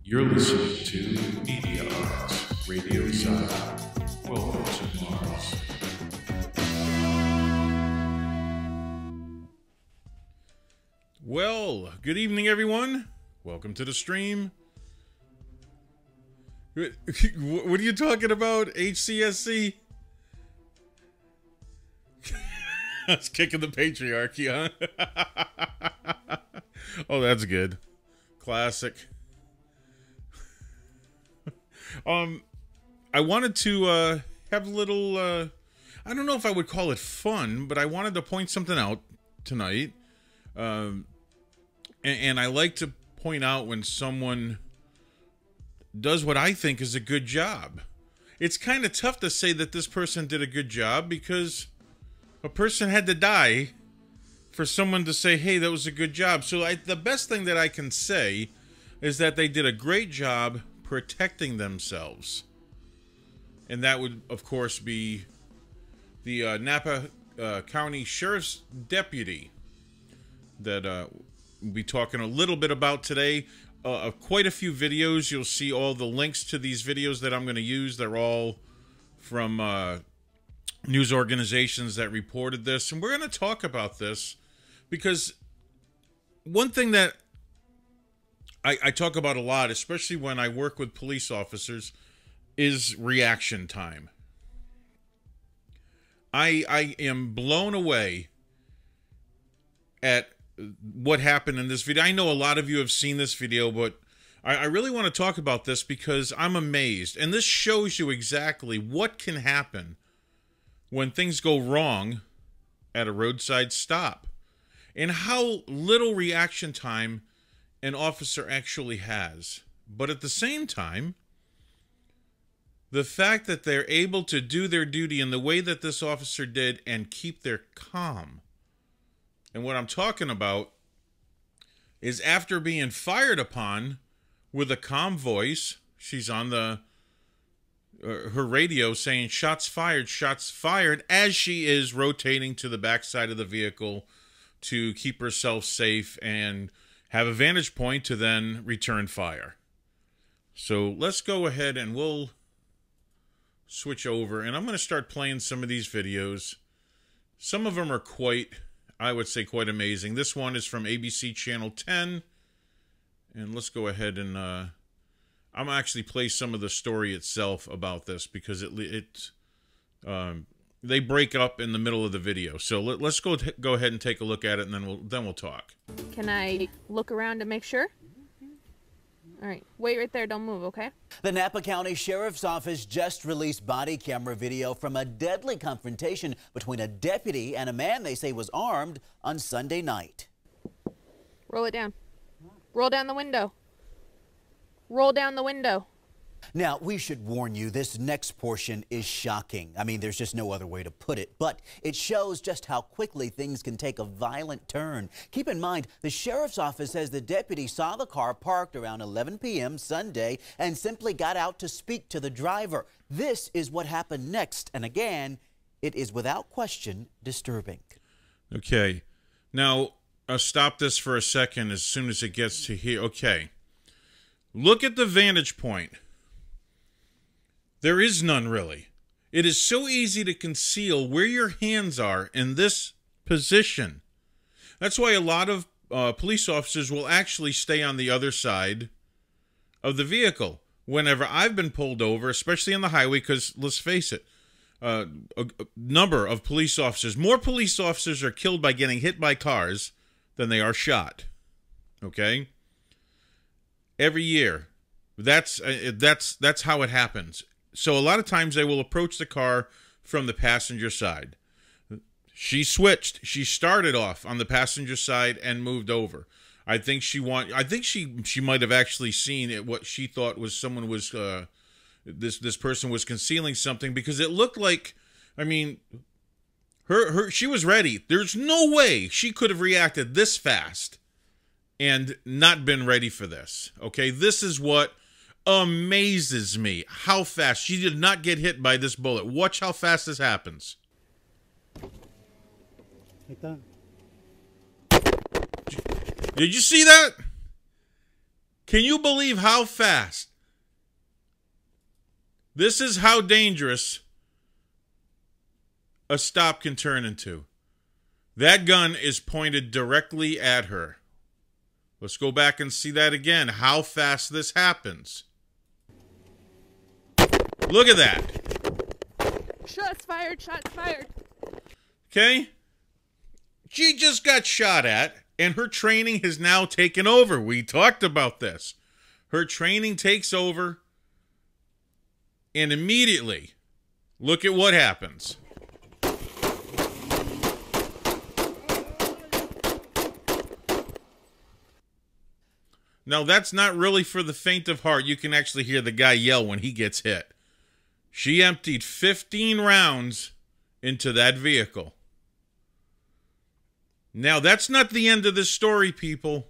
You're listening to Media Arts Radio Saga. Welcome to Mars. Well, good evening, everyone. Welcome to the stream. What are you talking about, HCSC? I was kicking the patriarchy, huh? Oh, that's good. Classic. I wanted to have a little, I don't know if I would call it fun, but I wanted to point something out tonight. And I like to point out when someone does what I think is a good job. It's kind of tough to say that this person did a good job because a person had to die for someone to say, hey, that was a good job. So the best thing that I can say is that they did a great job protecting themselves. And that would, of course, be the Napa County Sheriff's Deputy that we'll be talking a little bit about today. Quite a few videos. You'll see all the links to these videos that I'm going to use. They're all from news organizations that reported this. And we're going to talk about this because one thing that I talk about a lot, especially when I work with police officers, is reaction time. I am blown away at what happened in this video. I know a lot of you have seen this video, but I really want to talk about this because I'm amazed. And this shows you exactly what can happen when things go wrong at a roadside stop and how little reaction time an officer actually has. But at the same time, the fact that they're able to do their duty in the way that this officer did and keep their calm. And what I'm talking about is after being fired upon with a calm voice, she's on the her radio saying shots fired, as she is rotating to the backside of the vehicle to keep herself safe and have a vantage point to then return fire. So let's go ahead and we'll switch over. And I'm going to start playing some of these videos. Some of them are quite, I would say, quite amazing. This one is from ABC Channel 10. And let's go ahead and I'm actually play some of the story itself about this because they break up in the middle of the video. So let's go ahead and take a look at it, and then we'll talk. Can I look around to make sure? All right, wait right there. Don't move, okay? The Napa County Sheriff's Office just released body camera video from a deadly confrontation between a deputy and a man they say was armed on Sunday night. Roll it down. Roll down the window. Roll down the window. Now, we should warn you, this next portion is shocking. I mean, there's just no other way to put it, but it shows just how quickly things can take a violent turn. Keep in mind, the sheriff's office says the deputy saw the car parked around 11 p.m. Sunday and simply got out to speak to the driver. This is what happened next, and again, it is without question disturbing. Okay, now I'll stop this for a second as soon as it gets to here. Okay, look at the vantage point. There is none, really. It is so easy to conceal where your hands are in this position. That's why a lot of police officers will actually stay on the other side of the vehicle. Whenever I've been pulled over, especially on the highway, because let's face it, a number of police officers, more police officers are killed by getting hit by cars than they are shot. Okay? Every year. That's how it happens. So a lot of times they will approach the car from the passenger side. She switched. She started off on the passenger side and moved over. I think she might have actually seen it, what she thought was someone was this person was concealing something, because it looked like, I mean, she was ready. There's no way she could have reacted this fast and not been ready for this. Okay, this is what amazes me, how fast she did not get hit by this bullet. Watch how fast this happens. Did you see that? Can you believe how fast? This is how dangerous a stop can turn into. That gun is pointed directly at her. Let's go back and see that again, how fast this happens. Look at that. Shots fired, shots fired. Okay? She just got shot at, and her training has now taken over. We talked about this. Her training takes over, and immediately, look at what happens. Now, that's not really for the faint of heart. You can actually hear the guy yell when he gets hit. She emptied 15 rounds into that vehicle. Now, that's not the end of this story, people.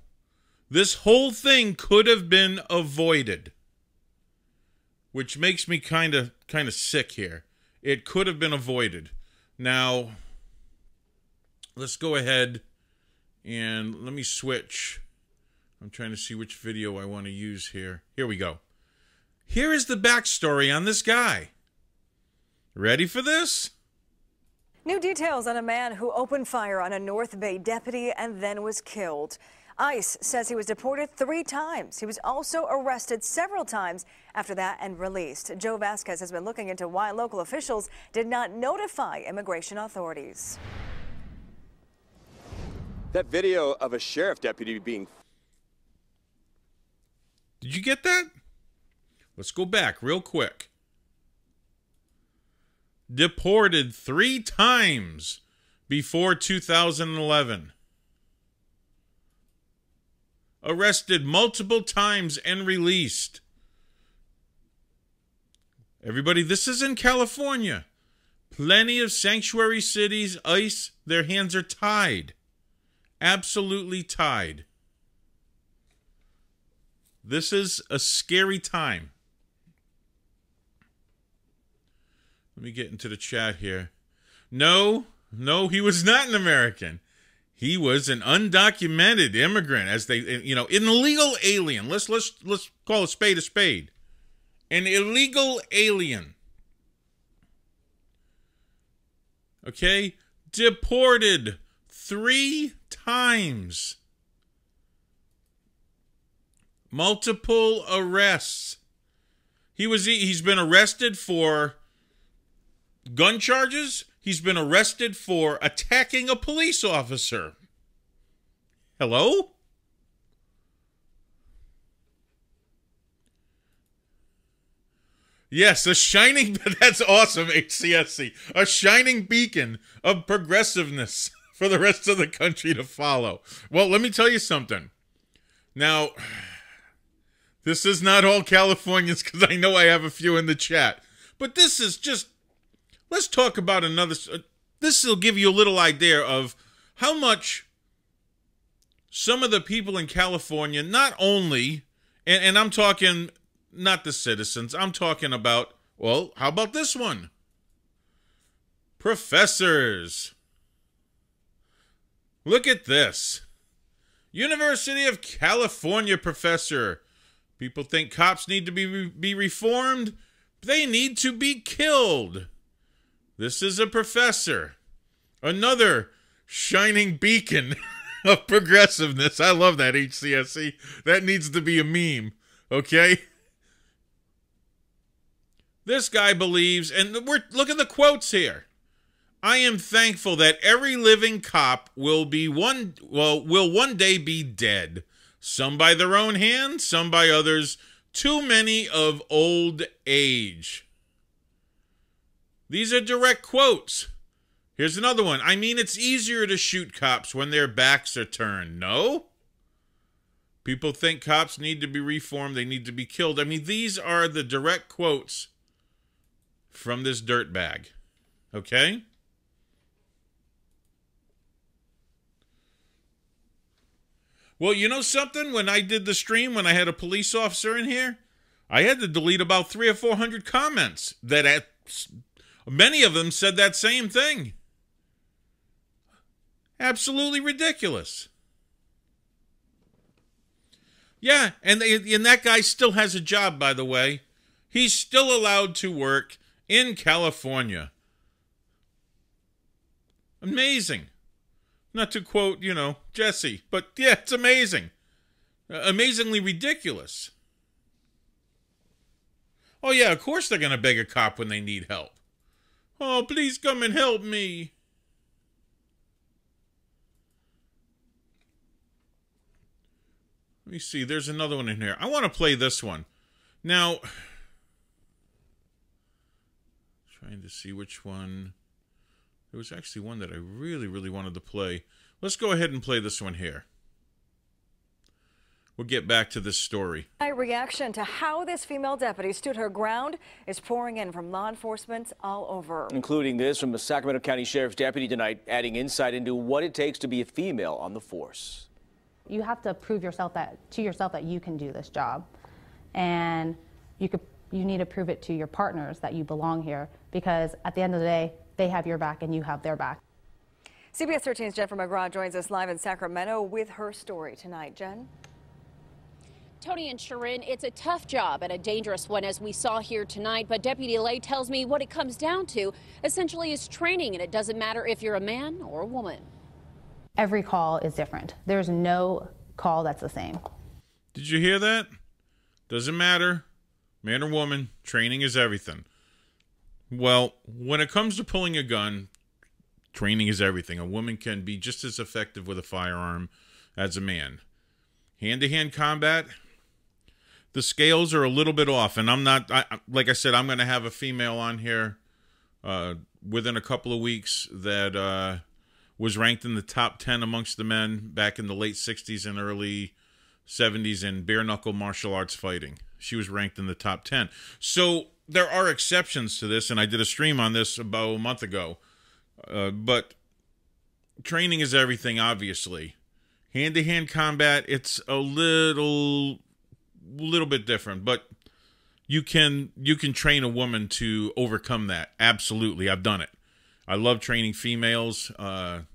This whole thing could have been avoided, which makes me kind of sick here. It could have been avoided. Now, let's go ahead and let me switch. I'm trying to see which video I want to use here. Here we go. Here is the backstory on this guy. Ready for this? New details on a man who opened fire on a North Bay deputy and then was killed. ICE says he was deported 3 times. He was also arrested several times after that and released. Joe Vasquez has been looking into why local officials did not notify immigration authorities. That video of a sheriff deputy being... Did you get that? Let's go back real quick. Deported 3 times before 2011. Arrested multiple times and released. Everybody, this is in California. Plenty of sanctuary cities, ICE, their hands are tied. Absolutely tied. This is a scary time. Let me get into the chat here. No, he was not an American. He was an undocumented immigrant, as they, an illegal alien. Let's call a spade a spade. An illegal alien. Okay? Deported 3 times. Multiple arrests. He's been arrested for gun charges. He's been arrested for attacking a police officer. Hello? Yes, that's awesome, HCSC. A shining beacon of progressiveness for the rest of the country to follow. Well, let me tell you something. Now, This is not all Californians, because I know I have a few in the chat. But this is just, let's talk about another, this will give you a little idea of how much some of the people in California, not only, and I'm talking not the citizens, I'm talking about, well, how about this one? Professors. Look at this. University of California professor. People think cops need to be reformed. They need to be killed. This is a professor. Another shining beacon of progressiveness. I love that, HCSC. That needs to be a meme, okay? This guy believes, and look at the quotes here. I am thankful that every living cop will one day be dead. Some by their own hand, some by others. Too many of old age. These are direct quotes. Here's another one. I mean, it's easier to shoot cops when their backs are turned. No? People think cops need to be reformed. They need to be killed. I mean, these are the direct quotes from this dirtbag. Okay? Well, you know something? When I did the stream, when I had a police officer in here, I had to delete about 300 or 400 comments that many of them said that same thing. Absolutely ridiculous. Yeah, and that guy still has a job, by the way. He's still allowed to work in California. Amazing. Not to quote, Jesse, but yeah, it's amazing. Amazingly ridiculous. Oh yeah, of course they're going to beg a cop when they need help. Oh, please come and help me. Let me see, there's another one in here. I want to play this one. Now, trying to see which one. There was actually one that I really, really wanted to play. Let's go ahead and play this one here. We'll get back to this story. A reaction to how this female deputy stood her ground is pouring in from law enforcement all over. Including this from the Sacramento County Sheriff's deputy tonight, adding insight into what it takes to be a female on the force. You have to prove to yourself that you can do this job. And you need to prove it to your partners that you belong here, because at the end of the day, they have your back and you have their back. CBS 13's Jennifer McGraw joins us live in Sacramento with her story tonight. Jen? Tony and Sharon, it's a tough job and a dangerous one, as we saw here tonight, but Deputy Lay tells me what it comes down to essentially is training, and it doesn't matter if you're a man or a woman. Every call is different. There's no call that's the same. Did you hear that? Doesn't matter, man or woman, training is everything. Well, when it comes to pulling a gun, training is everything. A woman can be just as effective with a firearm as a man. Hand-to-hand combat, the scales are a little bit off, and like I said, I'm going to have a female on here within a couple of weeks that was ranked in the top 10 amongst the men back in the late 60s and early 70s in bare-knuckle martial arts fighting. She was ranked in the top 10. So there are exceptions to this, and I did a stream on this about a month ago. But training is everything, obviously. Hand-to-hand combat, it's a little bit different, but you can train a woman to overcome that. Absolutely, I've done it. I love training females, and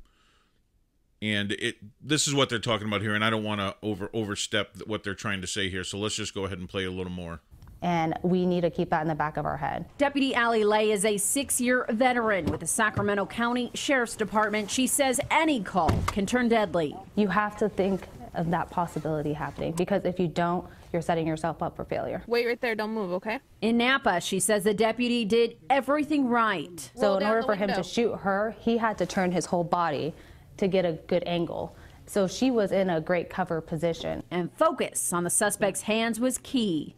this is what they're talking about here, and I don't want to overstep what they're trying to say here, so let's just go ahead and play a little more. And we need to keep that in the back of our head. Deputy Allie Lay is a 6-year veteran with the Sacramento County Sheriff's Department. She says any call can turn deadly. You have to think of that possibility happening, because if you don't, you're setting yourself up for failure. Wait right there, don't move, okay? In Napa, she says the deputy did everything right. So in order for him to shoot her, he had to turn his whole body to get a good angle. So she was in a great cover position. And focus on the suspect's hands was key.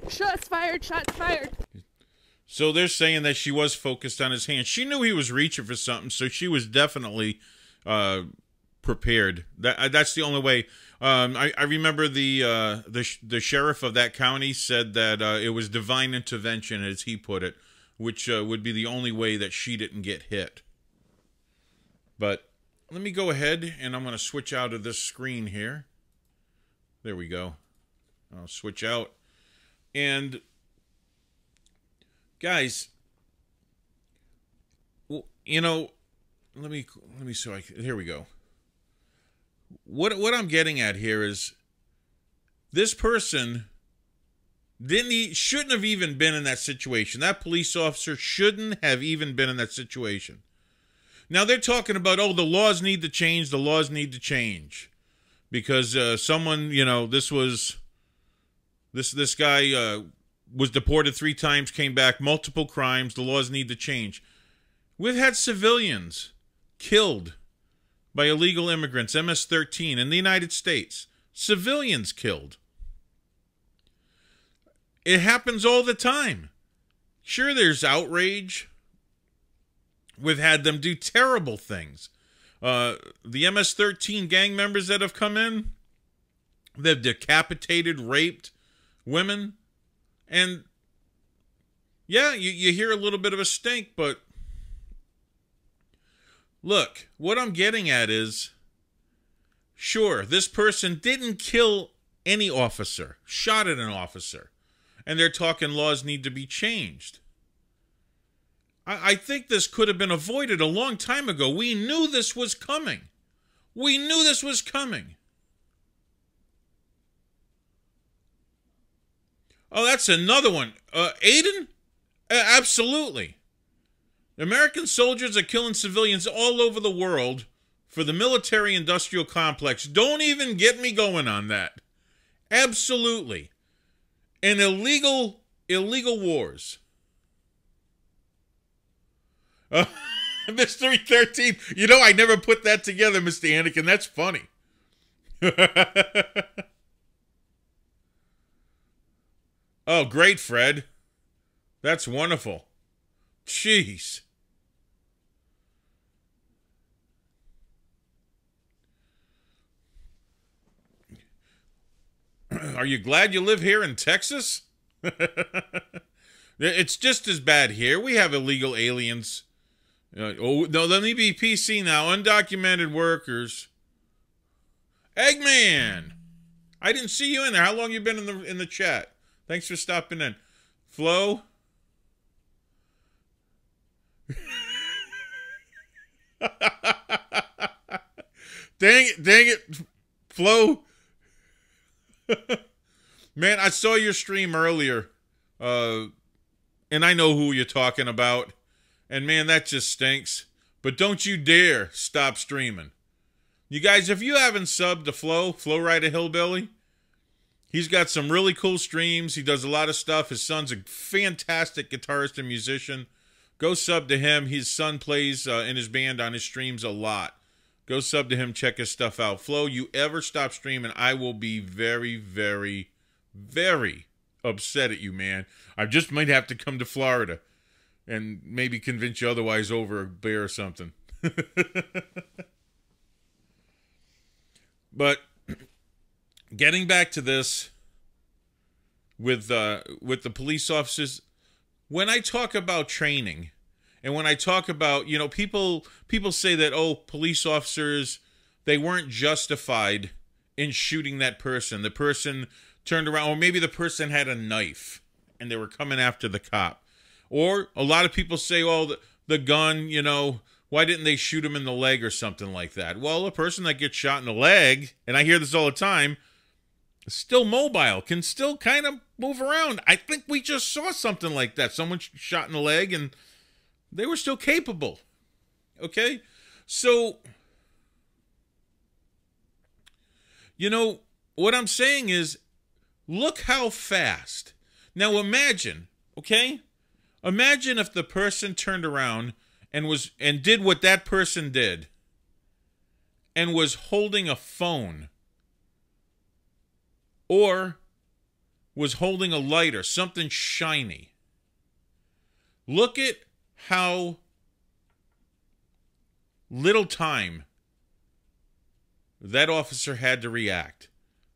Shots fired, shots fired. So they're saying that she was focused on his hand. She knew he was reaching for something, so she was definitely prepared. That's the only way. I remember the sheriff of that county said that it was divine intervention, as he put it, which would be the only way that she didn't get hit. But let me go ahead, and I'm going to switch out of this screen here. There we go. I'll switch out. And guys, you know, let me here we go. What I'm getting at here is this person shouldn't have even been in that situation. That police officer shouldn't have even been in that situation. Now they're talking about, oh, the laws need to change. The laws need to change because someone, you know, this guy was deported 3 times, came back, multiple crimes. The laws need to change. We've had civilians killed by illegal immigrants, MS-13, in the United States. Civilians killed. It happens all the time. Sure, there's outrage. We've had them do terrible things. The MS-13 gang members that have come in, they've decapitated, raped women. And, yeah, you hear a little bit of a stink, but look, what I'm getting at is, sure, this person didn't kill any officer, shot at an officer, and they're talking laws need to be changed. I think this could have been avoided a long time ago. We knew this was coming. We knew this was coming. Oh, that's another one. Aiden? Absolutely. American soldiers are killing civilians all over the world for the military-industrial complex. Don't even get me going on that. Absolutely. And illegal wars. Mystery 13. You know, I never put that together, Mr. Anakin. That's funny. Oh, great, Fred. That's wonderful. Jeez. Are you glad you live here in Texas? It's just as bad here. We have illegal aliens. Oh, no, let me be PC now. Undocumented workers. Eggman! I didn't see you in there. How long you been in the chat? Thanks for stopping in. Flo? Dang it, Flo. Man, I saw your stream earlier, and I know who you're talking about, and man, that just stinks. But don't you dare stop streaming. You guys, if you haven't subbed to Flo Rida Hillbilly, he's got some really cool streams. He does a lot of stuff. His son's a fantastic guitarist and musician. Go sub to him. His son plays in his band on his streams a lot. Go sub to him. Check his stuff out. Flo, you ever stop streaming, I will be very, very, very upset at you, man. I just might have to come to Florida and maybe convince you otherwise over a beer or something. But getting back to this with the police officers, when I talk about training, and when I talk about, you know, people say that, oh, police officers, they weren't justified in shooting that person. The person turned around, or maybe the person had a knife and they were coming after the cop. Or a lot of people say, oh, the gun, you know, why didn't they shoot him in the leg or something like that? Well, a person that gets shot in the leg, and I hear this all the time, is still mobile, can still kind of move around. I think we just saw something like that. Someone shot in the leg and they were still capable. Okay? So, you know, what I'm saying is, look how fast. Now imagine, okay? Imagine if the person turned around and did what that person did and was holding a phone or was holding a lighter, something shiny. Look at how little time that officer had to react.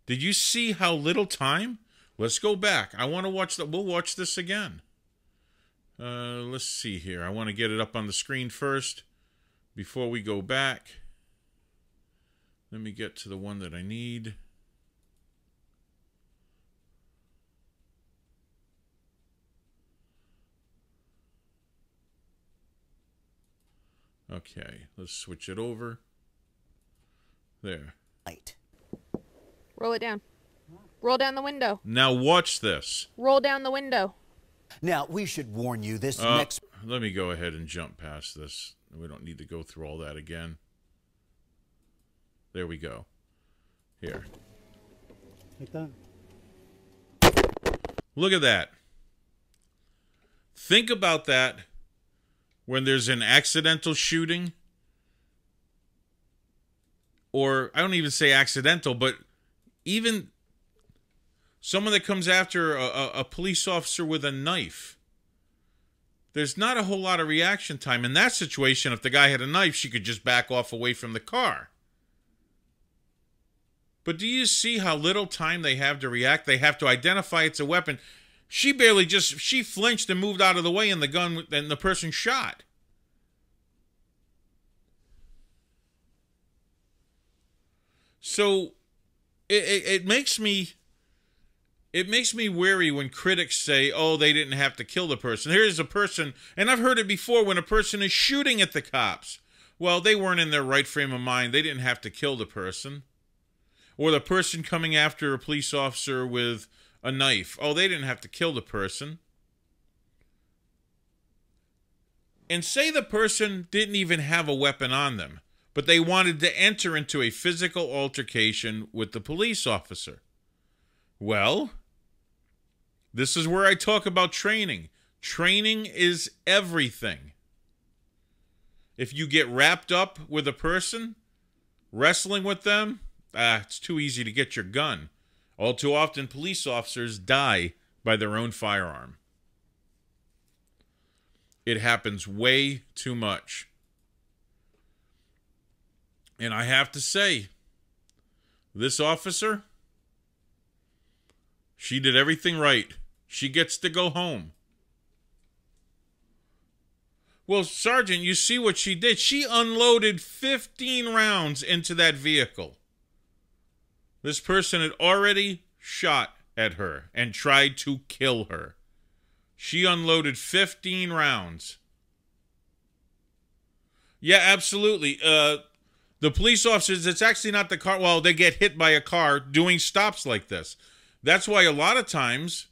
Did you see how little time? Let's go back. I want to watch that. We'll watch this again. Let's see here. I want to get it up on the screen first before we go back. Let me get to the one that I need. Okay, let's switch it over. There. Roll it down. Roll down the window. Now watch this. Roll down the window. Now, we should warn you, this next... Let me go ahead and jump past this. We don't need to go through all that again. There we go. Here. Like that. Look at that. Think about that when there's an accidental shooting. Or, I don't even say accidental, but even someone that comes after a police officer with a knife. There's not a whole lot of reaction time. In that situation, if the guy had a knife, she could just back off away from the car. But do you see how little time they have to react? They have to identify it's a weapon. She flinched and moved out of the way, and the person shot. So it makes me wary when critics say, "Oh, they didn't have to kill the person." Here's a person, and I've heard it before, when a person is shooting at the cops. Well, they weren't in their right frame of mind. They didn't have to kill the person. Or the person coming after a police officer with a knife. Oh, they didn't have to kill the person. And say the person didn't even have a weapon on them, but they wanted to enter into a physical altercation with the police officer. Well, this is where I talk about training. Training is everything. If you get wrapped up with a person, wrestling with them, it's too easy to get your gun. All too often, police officers die by their own firearm. It happens way too much. And I have to say, this officer, she did everything right. She gets to go home. Well, Sergeant, you see what she did. She unloaded 15 rounds into that vehicle. This person had already shot at her and tried to kill her. She unloaded 15 rounds. Yeah, absolutely. The police officers, it's actually not the car. Well, they get hit by a car doing stops like this. That's why a lot of times,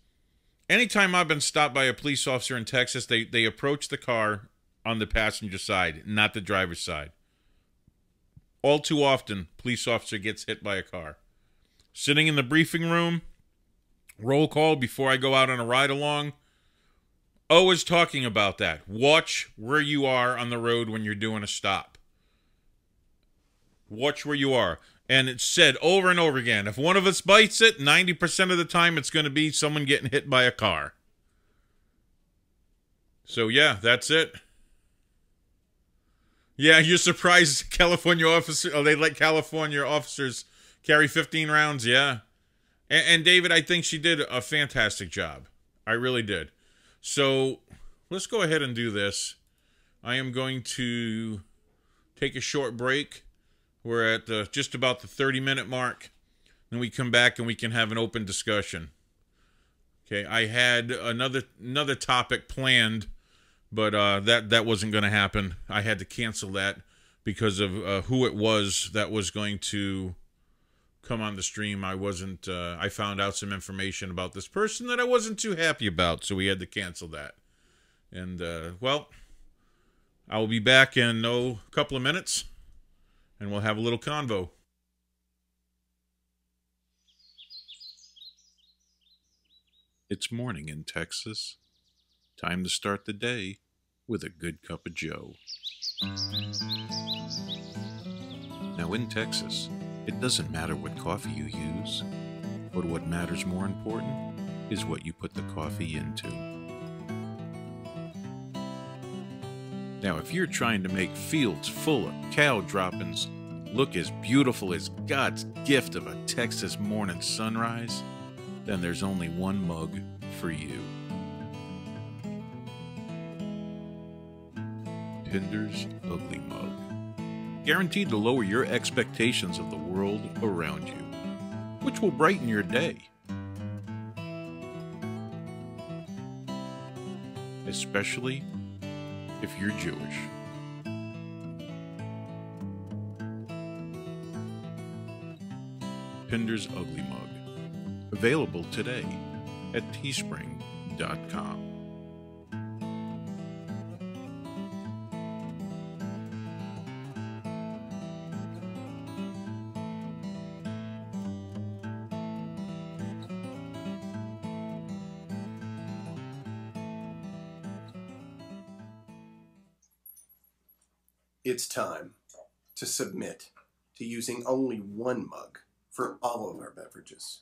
anytime I've been stopped by a police officer in Texas, they approach the car on the passenger side, not the driver's side. All too often, police officer gets hit by a car. Sitting in the briefing room, roll call before I go out on a ride along, always talking about that. Watch where you are on the road when you're doing a stop. Watch where you are. And it's said over and over again, if one of us bites it, 90% of the time it's going to be someone getting hit by a car. So yeah, that's it. Yeah, you're surprised California officers, they let California officers carry 15 rounds, yeah. And David, I think she did a fantastic job. I really did. So let's go ahead and do this. I am going to take a short break. We're at just about the 30-minute mark. Then we come back and we can have an open discussion. Okay, I had another topic planned, but that wasn't going to happen. I had to cancel that because of who it was that was going to come on the stream. I found out some information about this person that I wasn't too happy about, so we had to cancel that. And, well, I will be back in a couple of minutes, and we'll have a little convo. It's morning in Texas. Time to start the day with a good cup of joe. Now in Texas, it doesn't matter what coffee you use, but what matters more important is what you put the coffee into. Now, if you're trying to make fields full of cow droppings, look as beautiful as God's gift of a Texas morning sunrise, then there's only one mug for you. Pinder's Ugly Mug. Guaranteed to lower your expectations of the world around you, which will brighten your day. Especially if you're Jewish. Pinder's Ugly Mug. Available today at teespring.com. It's time to submit to using only one mug for all of our beverages.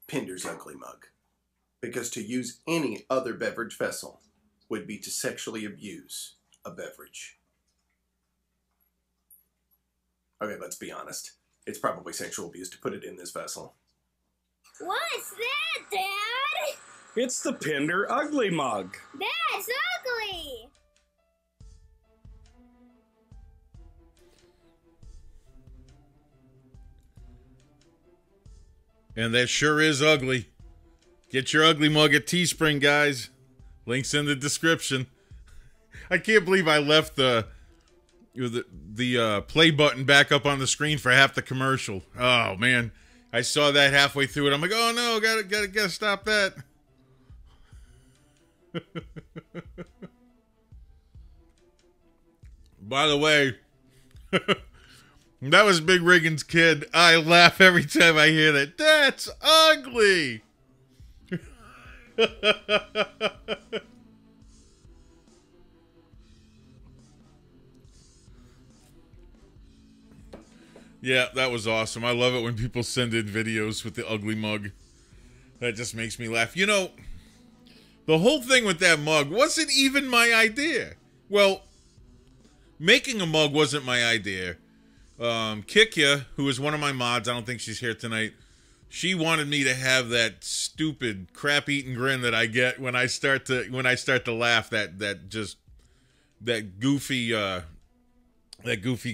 Pinder's Ugly Mug. Because to use any other beverage vessel would be to sexually abuse a beverage. Okay, let's be honest. It's probably sexual abuse to put it in this vessel. What's that, Dad? It's the Pinder Ugly Mug. That's ugly! And that sure is ugly. Get your ugly mug at Teespring, guys. Links in the description. I can't believe I left the play button back up on the screen for half the commercial. Oh man, I saw that halfway through it. I'm like, oh no, gotta stop that. By the way, that was Big Riggins' kid. I laugh every time I hear that. That's ugly. Yeah, that was awesome. I love it when people send in videos with the ugly mug. That just makes me laugh. You know, the whole thing with that mug wasn't even my idea. Well, making a mug wasn't my idea. Kikya, who is one of my mods, I don't think she's here tonight, she wanted me to have that stupid crap-eating grin that I get when I start to laugh, that goofy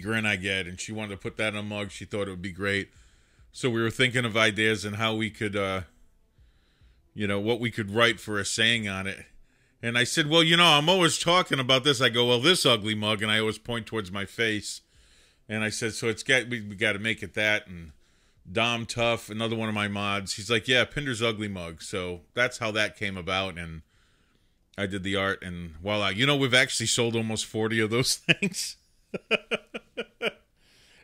grin I get, and she wanted to put that in a mug. She thought it would be great. So we were thinking of ideas and how we could what we could write for a saying on it. And I said, well, I'm always talking about this. I go, well, this ugly mug, and I always point towards my face. And I said, so we got to make it that. And Dom Tough, another one of my mods, he's like, yeah, Pinder's Ugly Mug. So that's how that came about. And I did the art, and voila. We've actually sold almost 40 of those things.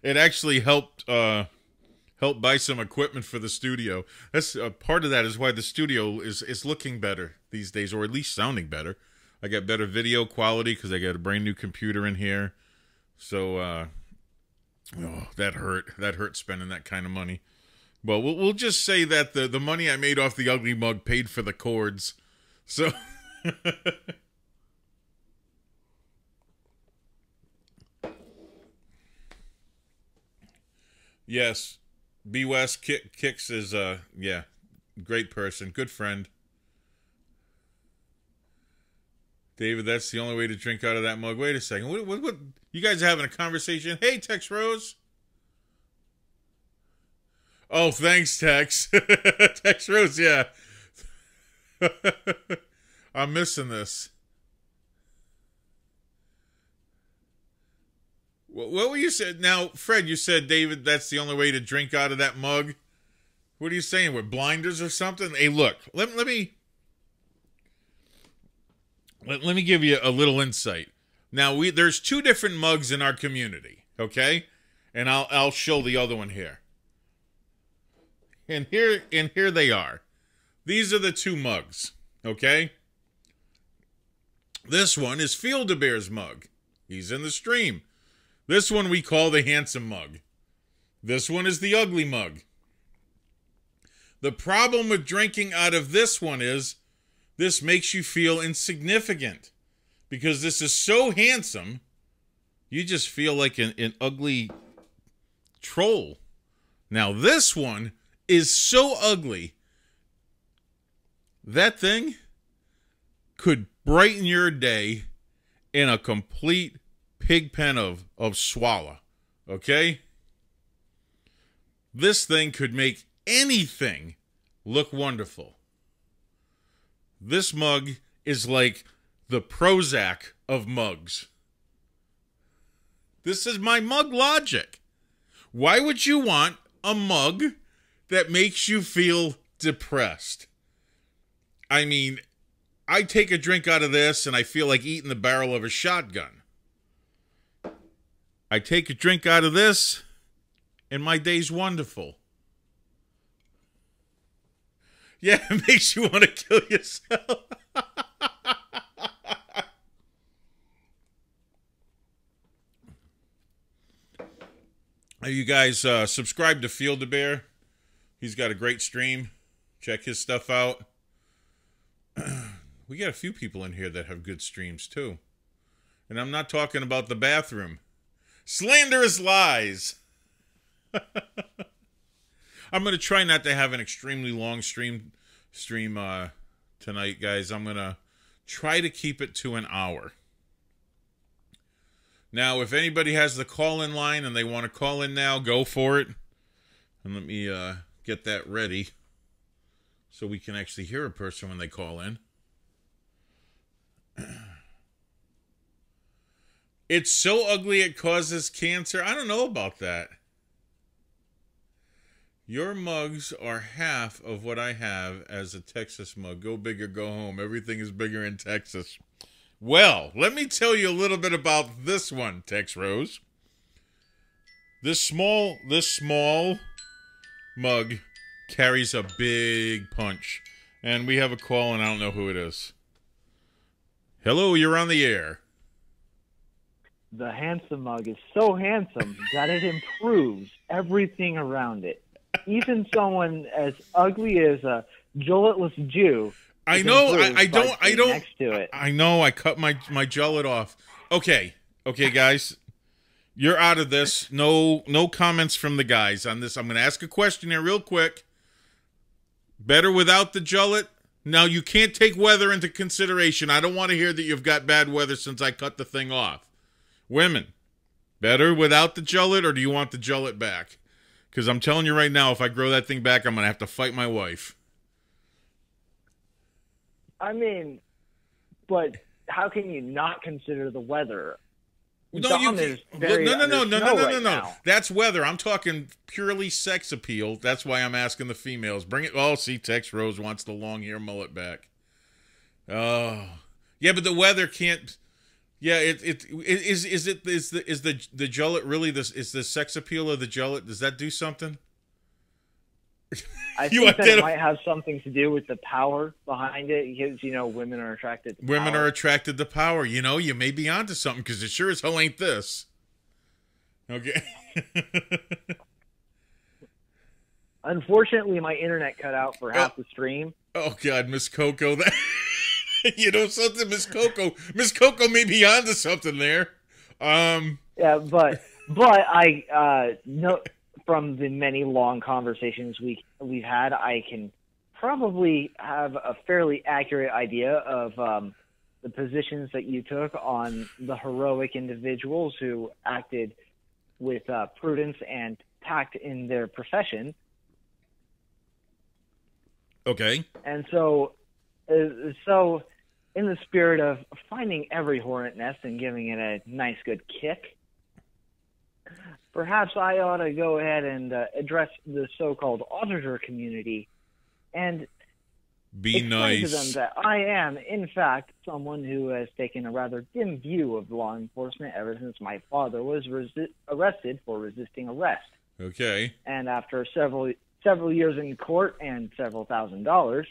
It actually helped buy some equipment for the studio. That's part of that is why the studio is looking better these days, or at least sounding better. I got better video quality because I got a brand new computer in here. So that hurt spending that kind of money. Well, we'll just say that the money I made off the ugly mug paid for the cords. So yes, B West Kicks is great person, good friend. David, that's the only way to drink out of that mug. Wait a second. What you guys are having a conversation? Hey, Tex Rose. Oh, thanks, Tex. Tex Rose, yeah. I'm missing this. What were you saying? Now, Fred, you said, David, that's the only way to drink out of that mug. What are you saying? With blinders or something? Hey, look, let me give you a little insight. Now, there's two different mugs in our community, okay? And I'll show the other one here. And here they are. These are the two mugs, okay? This one is Field-A-Bear's mug. He's in the stream. This one we call the handsome mug. This one is the ugly mug. The problem with drinking out of this one is this makes you feel insignificant. Because this is so handsome, you just feel like an ugly troll. Now this one is so ugly. That thing could brighten your day in a complete pig pen of swallow. Okay? This thing could make anything look wonderful. This mug is like the Prozac of mugs. This is my mug logic. Why would you want a mug that makes you feel depressed? I mean, I take a drink out of this and I feel like eating the barrel of a shotgun. I take a drink out of this and my day's wonderful. Yeah, it makes you want to kill yourself. You guys subscribe to Field the Bear. He's got a great stream. Check his stuff out. We got a few people in here that have good streams too. And I'm not talking about the bathroom. Slanderous lies. I'm going to try not to have an extremely long stream tonight, guys. I'm going to try to keep it to an hour. Now, if anybody has the call-in line and they want to call in now, go for it. And let me get that ready so we can actually hear a person when they call in. It's so ugly it causes cancer. I don't know about that. Your mugs are half of what I have as a Texas mug. Go big or go home. Everything is bigger in Texas. Well, let me tell you a little bit about this one, Tex Rose. This small mug carries a big punch. And we have a call, and I don't know who it is. Hello, you're on the air. The handsome mug is so handsome that it improves everything around it. Even someone as ugly as a jolletless Jew. I know. I don't. Next to it. I know. I cut my jollet off. Okay, guys, you're out of this. No comments from the guys on this. I'm going to ask a question here real quick. Better without the jollet? Now you can't take weather into consideration. I don't want to hear that you've got bad weather since I cut the thing off. Women, better without the jollet, or do you want the jollet back? Because I'm telling you right now, if I grow that thing back, I'm going to have to fight my wife. I mean, but how can you not consider the weather? No. That's weather. I'm talking purely sex appeal. That's why I'm asking the females. Bring it. Oh, see, Tex Rose wants the long hair mullet back. Oh, yeah, but the weather can't. Yeah, is the jollet really this? Is the sex appeal of the jollet? Does that do something? I think that it might have something to do with the power behind it, because women are attracted to women are attracted to power. You may be onto something, because it sure as hell ain't this. Okay. Unfortunately, my internet cut out for half the stream. Oh God, Miss Coco, that you know something, Miss Coco may be onto something there. Yeah, but I know. From the many long conversations we've had, I can probably have a fairly accurate idea of the positions that you took on the heroic individuals who acted with prudence and tact in their profession. Okay. And so in the spirit of finding every hornet nest and giving it a nice good kick, perhaps I ought to go ahead and address the so-called auditor community and explain to them that I am, in fact, someone who has taken a rather dim view of law enforcement ever since my father was arrested for resisting arrest. Okay. And after several years in court and several $1,000s,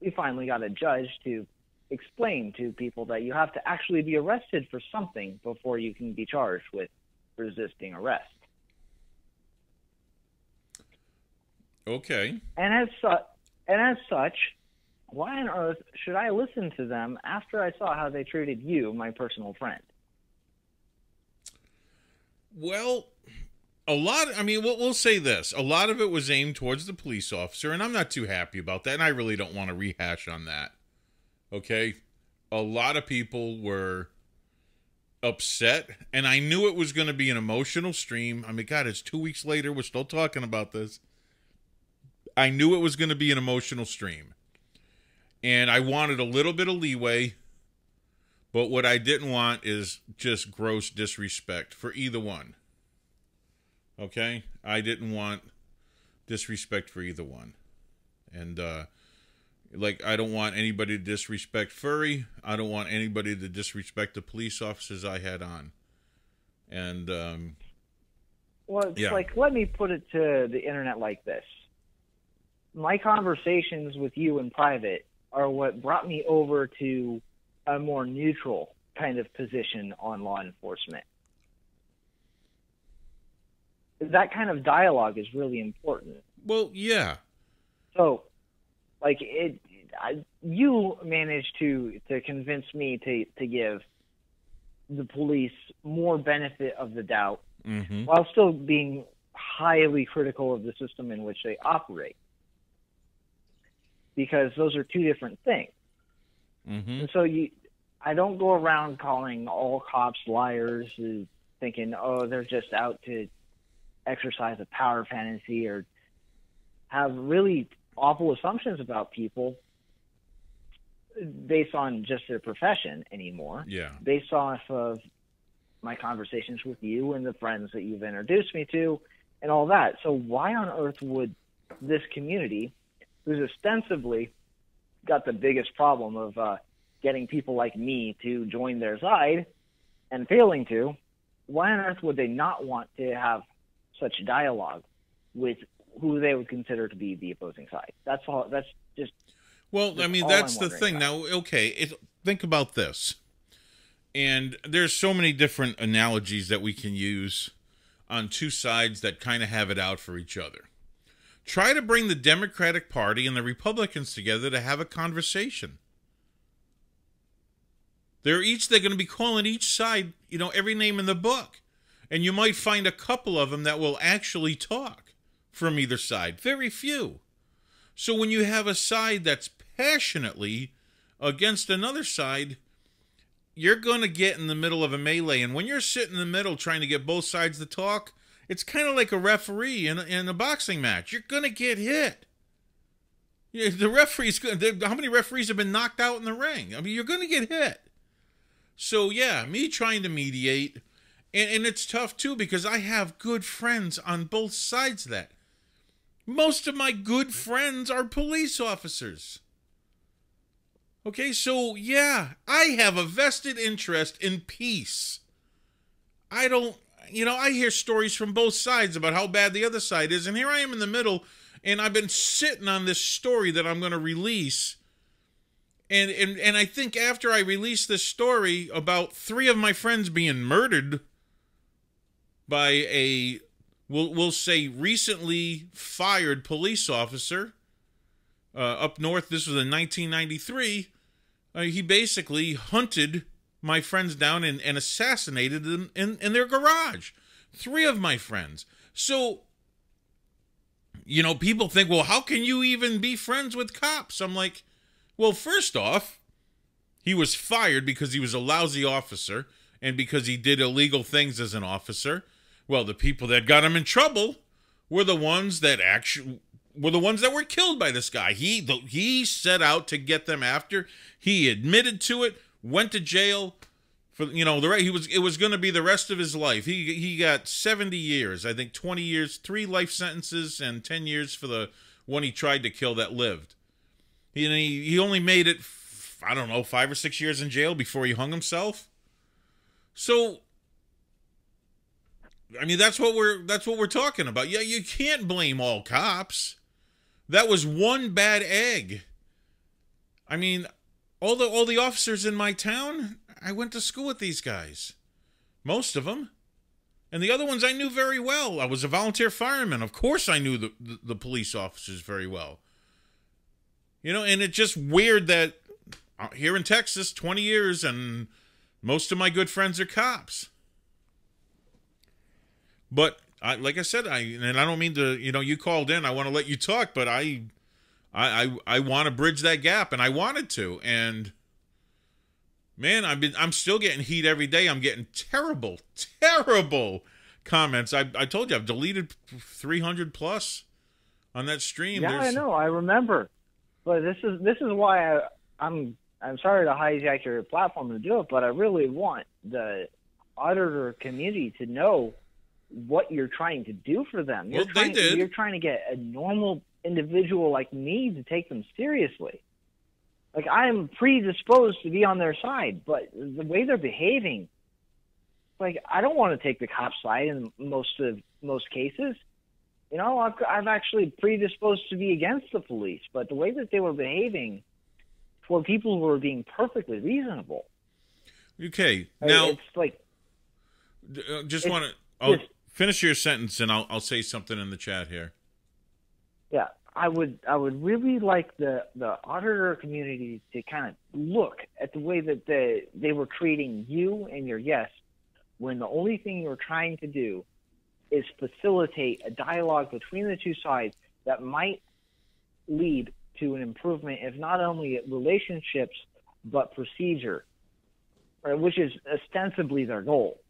we finally got a judge to explain to people that you have to actually be arrested for something before you can be charged with resisting arrest. Okay. And as such, why on earth should I listen to them after I saw how they treated you, my personal friend? Well, I mean, we'll say this. A lot of it was aimed towards the police officer, and I'm not too happy about that, and I really don't want to rehash on that. Okay? A lot of people were upset, and I knew it was going to be an emotional stream. I mean, God, it's 2 weeks later. We're still talking about this. I knew it was going to be an emotional stream, and I wanted a little bit of leeway, but what I didn't want is just gross disrespect for either one. Okay? I didn't want disrespect for either one. And, like, I don't want anybody to disrespect Furry. I don't want anybody to disrespect the police officers I had on. And, well, it's yeah. like, let me put it to the internet like this. My conversations with you in private are what brought me over to a more neutral kind of position on law enforcement. That kind of dialogue is really important. Well, yeah. So, like, you managed to convince me to give the police more benefit of the doubt, while still being highly critical of the system in which they operate. Because those are two different things. And so I don't go around calling all cops liars, thinking, oh, they're just out to exercise a power fantasy or have really awful assumptions about people based on just their profession anymore. Yeah. Based off of my conversations with you and the friends that you've introduced me to and all that. So why on earth would this community, who's ostensibly got the biggest problem of getting people like me to join their side and failing to, why on earth would they not want to have such dialogue with who they would consider to be the opposing side? That's all. That's just. Well, I mean, that's the thing. Now, okay, think about this. And there's so many different analogies that we can use on two sides that kind of have it out for each other. Try to bring the Democratic Party and the Republicans together to have a conversation. They're going to be calling each side, every name in the book. And you might find a couple of them that will actually talk from either side. Very few. So when you have a side that's passionately against another side, you're going to get in the middle of a melee. And when you're sitting in the middle trying to get both sides to talk, it's kind of like a referee in a boxing match. You're going to get hit. The referee's how many referees have been knocked out in the ring? I mean, you're going to get hit. So, yeah, me trying to mediate. And it's tough, too, because I have good friends on both sides of that. Most of my good friends are police officers. Okay, so, yeah, I have a vested interest in peace. I hear stories from both sides about how bad the other side is, and here I am in the middle, and I've been sitting on this story that I'm going to release. And I think after I release this story about 3 of my friends being murdered by a, we'll say, recently fired police officer up north. This was in 1993. He basically hunted my friends down and assassinated them in their garage. 3 of my friends. So, people think, well, how can you even be friends with cops? I'm like, well, first off, he was fired because he was a lousy officer and because he did illegal things as an officer. Well, the people that got him in trouble were the ones that were killed by this guy. He set out to get them after. He admitted to it, went to jail for it was going to be the rest of his life. He got 70 years, I think 20 years, 3 life sentences and 10 years for the one he tried to kill that lived. He only made it, I don't know, 5 or 6 years in jail before he hung himself. So, I mean, that's what we're talking about. Yeah, you can't blame all cops. That was one bad egg. I mean, all the officers in my town, I went to school with these guys. Most of them. And the other ones I knew very well. I was a volunteer fireman. Of course I knew the police officers very well. And it's just weird that here in Texas, 20 years, and most of my good friends are cops. But like I said, and I don't mean to, you called in. I want to let you talk, but I want to bridge that gap, and I wanted to. And man, I'm still getting heat every day. I'm getting terrible comments. I told you I've deleted 300 plus on that stream. Yeah, I know. I remember. But this is why I'm sorry to hijack your platform to do it, but I really want the auditor community to know what you're trying to do for them. You're trying to get a normal individual like me to take them seriously. Like, I am predisposed to be on their side, but the way they're behaving, like, I don't want to take the cop's side in most cases. I'm actually predisposed to be against the police, but the way that they were behaving for people who were being perfectly reasonable. Okay, now it's like, just want to finish your sentence, and I'll say something in the chat here. Yeah, I would really like the auditor community to kind of look at the way that they were treating you and your guests, when the only thing you were trying to do is facilitate a dialogue between the two sides that might lead to an improvement of not only relationships but procedure, right, which is ostensibly their goal.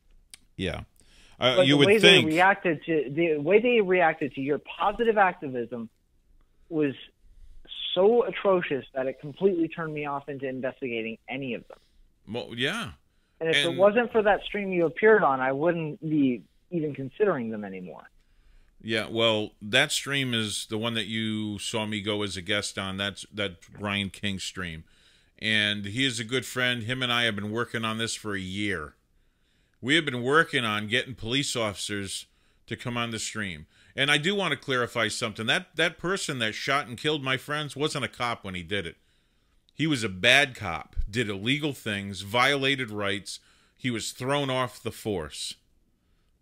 Yeah. You would think the way they reacted to your positive activism was so atrocious that it completely turned me off into investigating any of them. Well, yeah. And if it wasn't for that stream you appeared on, I wouldn't be even considering them anymore. Yeah, well, that stream is the one that you saw me go as a guest on. That's Ryan King's stream. And he is a good friend. Him and I have been working on this for a year. We have been working on getting police officers to come on the stream. And I do want to clarify something. That person that shot and killed my friends wasn't a cop when he did it. He was a bad cop, did illegal things, violated rights. He was thrown off the force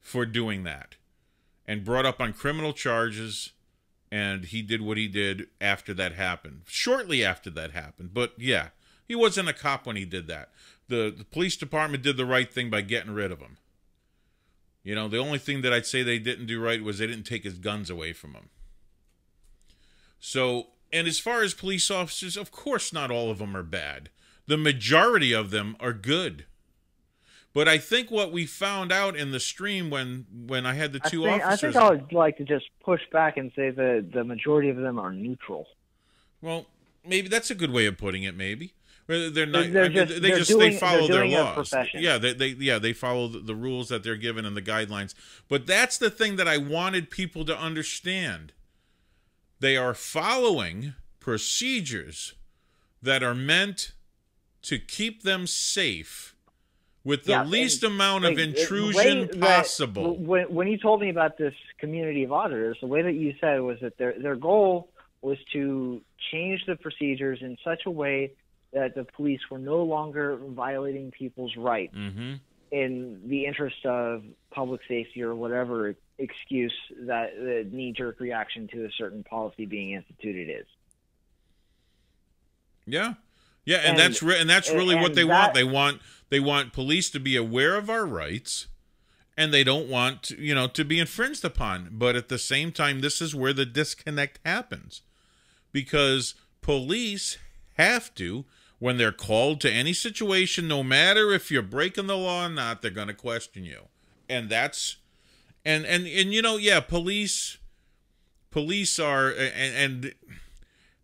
for doing that and brought up on criminal charges, and he did what he did after that happened, shortly after that happened. But yeah, he wasn't a cop when he did that. The police department did the right thing by getting rid of him. The only thing that I'd say they didn't do right was they didn't take his guns away from him. So, and as far as police officers, of course not all of them are bad. The majority of them are good. But I think what we found out in the stream when I had the two officers... I think I would like to just push back and say that the majority of them are neutral. Well, maybe that's a good way of putting it, maybe. They're not. They follow their laws. Yeah, they follow the rules that they're given and the guidelines. But that's the thing that I wanted people to understand. They are following procedures that are meant to keep them safe with the least amount of intrusion possible. When you told me about this community of auditors, the way that you said was that their goal was to change the procedures in such a way that the police were no longer violating people's rights in the interest of public safety or whatever excuse that the knee-jerk reaction to a certain policy being instituted is. Yeah, yeah, and that's really what they want. They want police to be aware of our rights, and they don't want to be infringed upon. But at the same time, this is where the disconnect happens, because police have to, when they're called to any situation, no matter if you're breaking the law or not, they're going to question you. And that's, and yeah, police are, and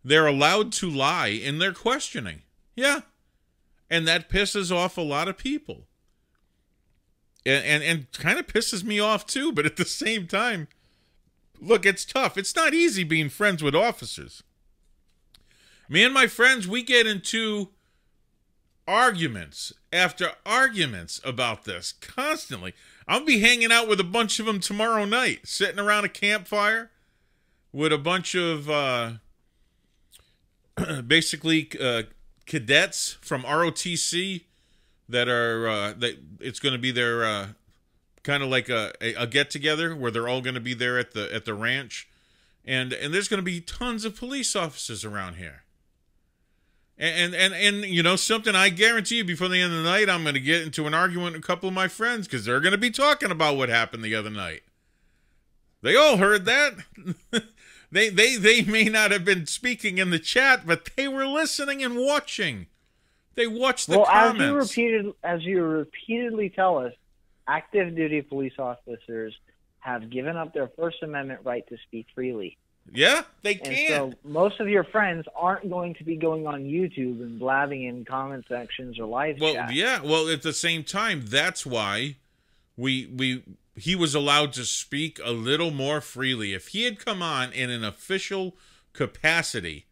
they're allowed to lie in their questioning. Yeah. And that pisses off a lot of people. And kind of pisses me off too, but at the same time, look, it's tough. It's not easy being friends with officers. Me and my friends, we get into arguments after arguments about this constantly. I'll be hanging out with a bunch of them tomorrow night, sitting around a campfire with a bunch of basically cadets from ROTC that are it's going to be their kind of like a get together where they're all going to be there at the ranch, and there's going to be tons of police officers around here. And something, I guarantee you before the end of the night, I'm going to get into an argument with a couple of my friends because they're going to be talking about what happened the other night. They all heard that. They may not have been speaking in the chat, but they were listening and watching. They watched the comments. As you repeatedly tell us, active duty police officers have given up their First Amendment right to speak freely. Yeah, they And can. so most of your friends aren't going to be going on YouTube and blabbing in comment sections or live chat. Yeah. Well, at the same time, that's why he was allowed to speak a little more freely. If he had come on in an official capacity,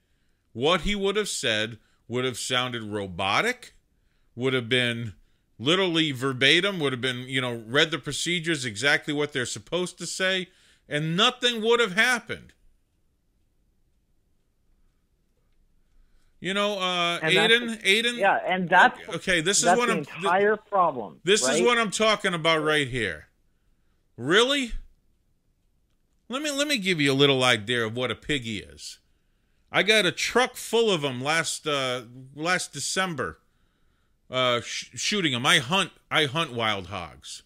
what he would have said would have sounded robotic, would have been literally verbatim, would have been, read the procedures exactly what they're supposed to say, and nothing would have happened. Aiden. Yeah, and that's okay. This is that's what the I'm entire problem. This right? is what I'm talking about right here. Really? Let me give you a little idea of what a piggy is. I got a truck full of them last December. Shooting them. I hunt wild hogs.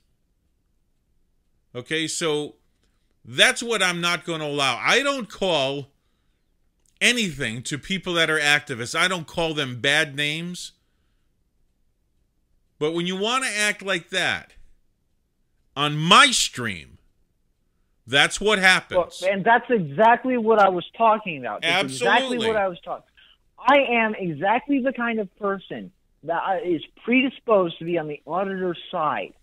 Okay, so that's what I'm not going to allow. I don't call anything to people that are activists. I don't call them bad names. But when you want to act like that on my stream, that's what happens. Well, and that's exactly what I was talking about. That's Absolutely. Exactly what I was talking. I am exactly the kind of person that is predisposed to be on the auditor's side.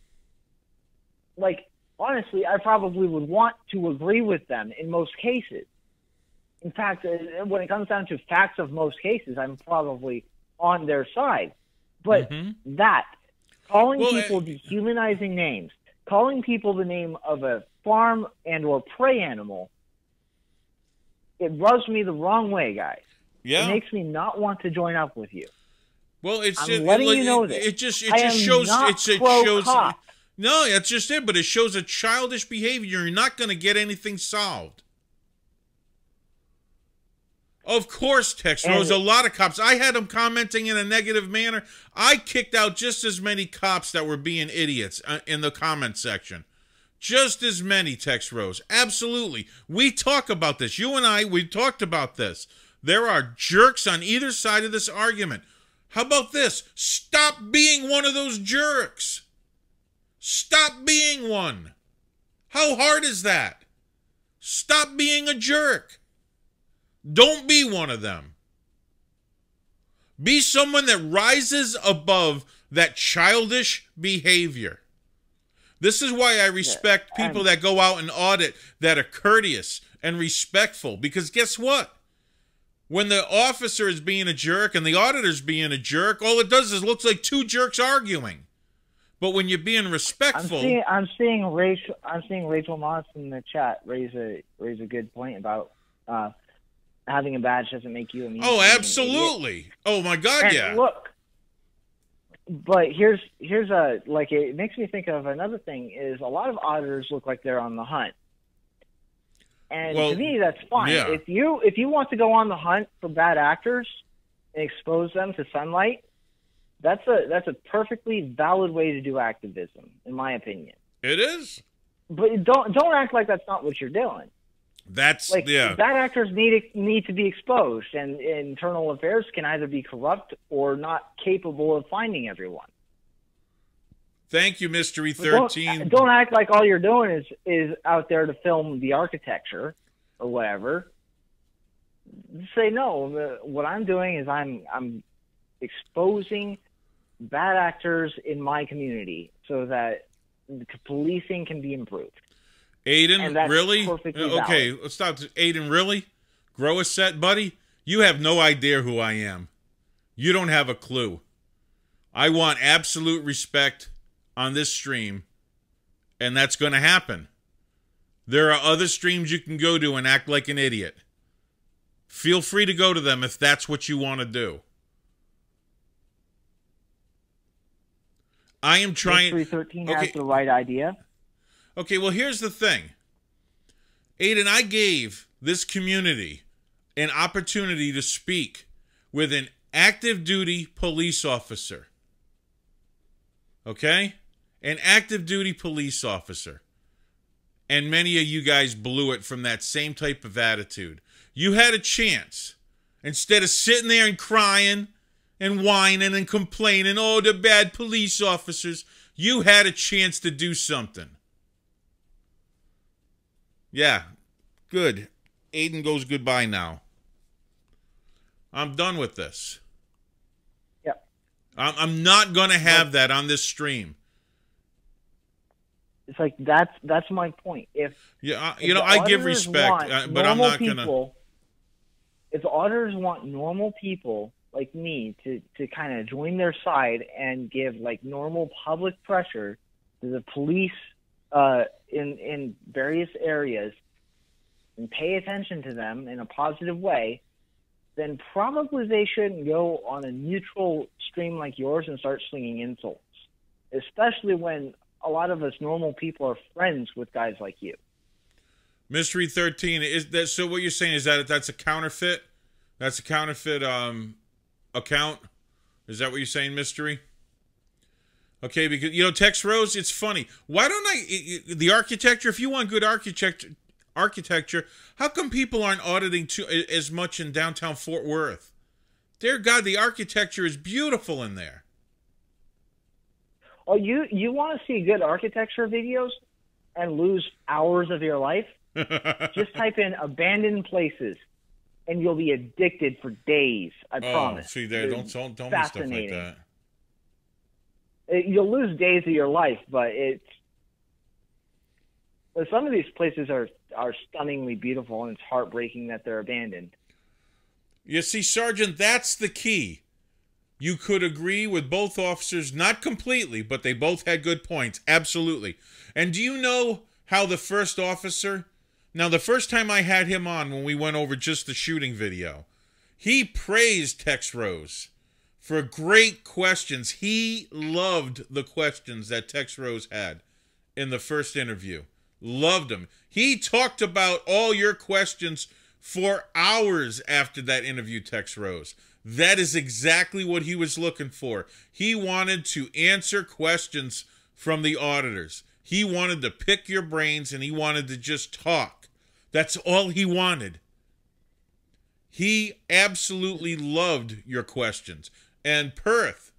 Like, honestly, I probably would want to agree with them in most cases. In fact, when it comes down to facts of most cases, I'm probably on their side. But calling people dehumanizing names, calling people the name of a farm and or prey animal, it rubs me the wrong way, guys. Yeah. It makes me not want to join up with you. Well, it's I'm just letting you know this. It just I am shows not it shows pro-cop. No, that's just it, but it shows a childish behavior. You're not going to get anything solved. Of course, Tex Rose, a lot of cops. I had them commenting in a negative manner. I kicked out just as many cops that were being idiots in the comment section. Just as many, Tex Rose. Absolutely. We talk about this. You and I, we talked about this. There are jerks on either side of this argument. How about this? Stop being one of those jerks. Stop being one. How hard is that? Stop being a jerk. Don't be one of them. Be someone that rises above that childish behavior. This is why I respect people that go out and audit that are courteous and respectful. Because guess what? When the officer is being a jerk and the auditor's being a jerk, all it does is looks like two jerks arguing. But when you're being respectful, I'm seeing Rachel Moss in the chat raise a good point about having a badge doesn't make you immune. Oh, absolutely. Oh my God, and yeah. Look, but here's a it makes me think of another thing is a lot of auditors look like they're on the hunt. And to me, that's fine. Yeah. If you want to go on the hunt for bad actors and expose them to sunlight, that's a perfectly valid way to do activism, in my opinion. It is. But don't act like that's not what you're doing. That's bad actors need to be exposed, and internal affairs can either be corrupt or not capable of finding everyone. Thank you, Mystery 13. Don't act like all you're doing is out there to film the architecture or whatever. Say no. What I'm doing is I'm exposing bad actors in my community so that the policing can be improved. Aiden, really? Okay, let's stop. Aiden, really? Grow a set, buddy? You have no idea who I am. You don't have a clue. I want absolute respect on this stream, and that's going to happen. There are other streams you can go to and act like an idiot. Feel free to go to them if that's what you want to do. I am trying... 313 has the right idea. Okay, well, here's the thing. Aiden, I gave this community an opportunity to speak with an active duty police officer. Okay? An active duty police officer. And many of you guys blew it from that same type of attitude. You had a chance. Instead of sitting there and crying and whining and complaining, oh, the bad police officers, you had a chance to do something. Yeah, good. Aiden goes goodbye now. I'm done with this. Yeah. I'm not going to have that on this stream. It's like that's my point. If I give respect, but I'm not going to. If the auditors want normal people like me to kind of join their side and give like normal public pressure to the police in various areas and pay attention to them in a positive way, then probably they shouldn't go on a neutral stream like yours and start slinging insults, especially when a lot of us normal people are friends with guys like you. Mystery 13, is that so? What you're saying is that's a counterfeit? That's a counterfeit account? Is that what you're saying, Mystery? Okay, because Tex Rose, it's funny. Why don't the architecture? If you want good architecture, how come people aren't auditing as much in downtown Fort Worth? Dear God, the architecture is beautiful in there. Oh, you want to see good architecture videos and lose hours of your life? Just type in abandoned places, and you'll be addicted for days. I promise. See there, don't me stuff like that. You'll lose days of your life, but some of these places are stunningly beautiful, and it's heartbreaking that they're abandoned. You see, Sergeant, that's the key. You could agree with both officers, not completely, but they both had good points. Absolutely. And do you know how the first officer... Now, the first time I had him on when we went over just the shooting video, he praised Tex Rose for great questions. He loved the questions that Tex Rose had in the first interview. Loved them. He talked about all your questions for hours after that interview, Tex Rose. That is exactly what he was looking for. He wanted to answer questions from the auditors. He wanted to pick your brains, and he wanted to just talk. That's all he wanted. He absolutely loved your questions. And Perth,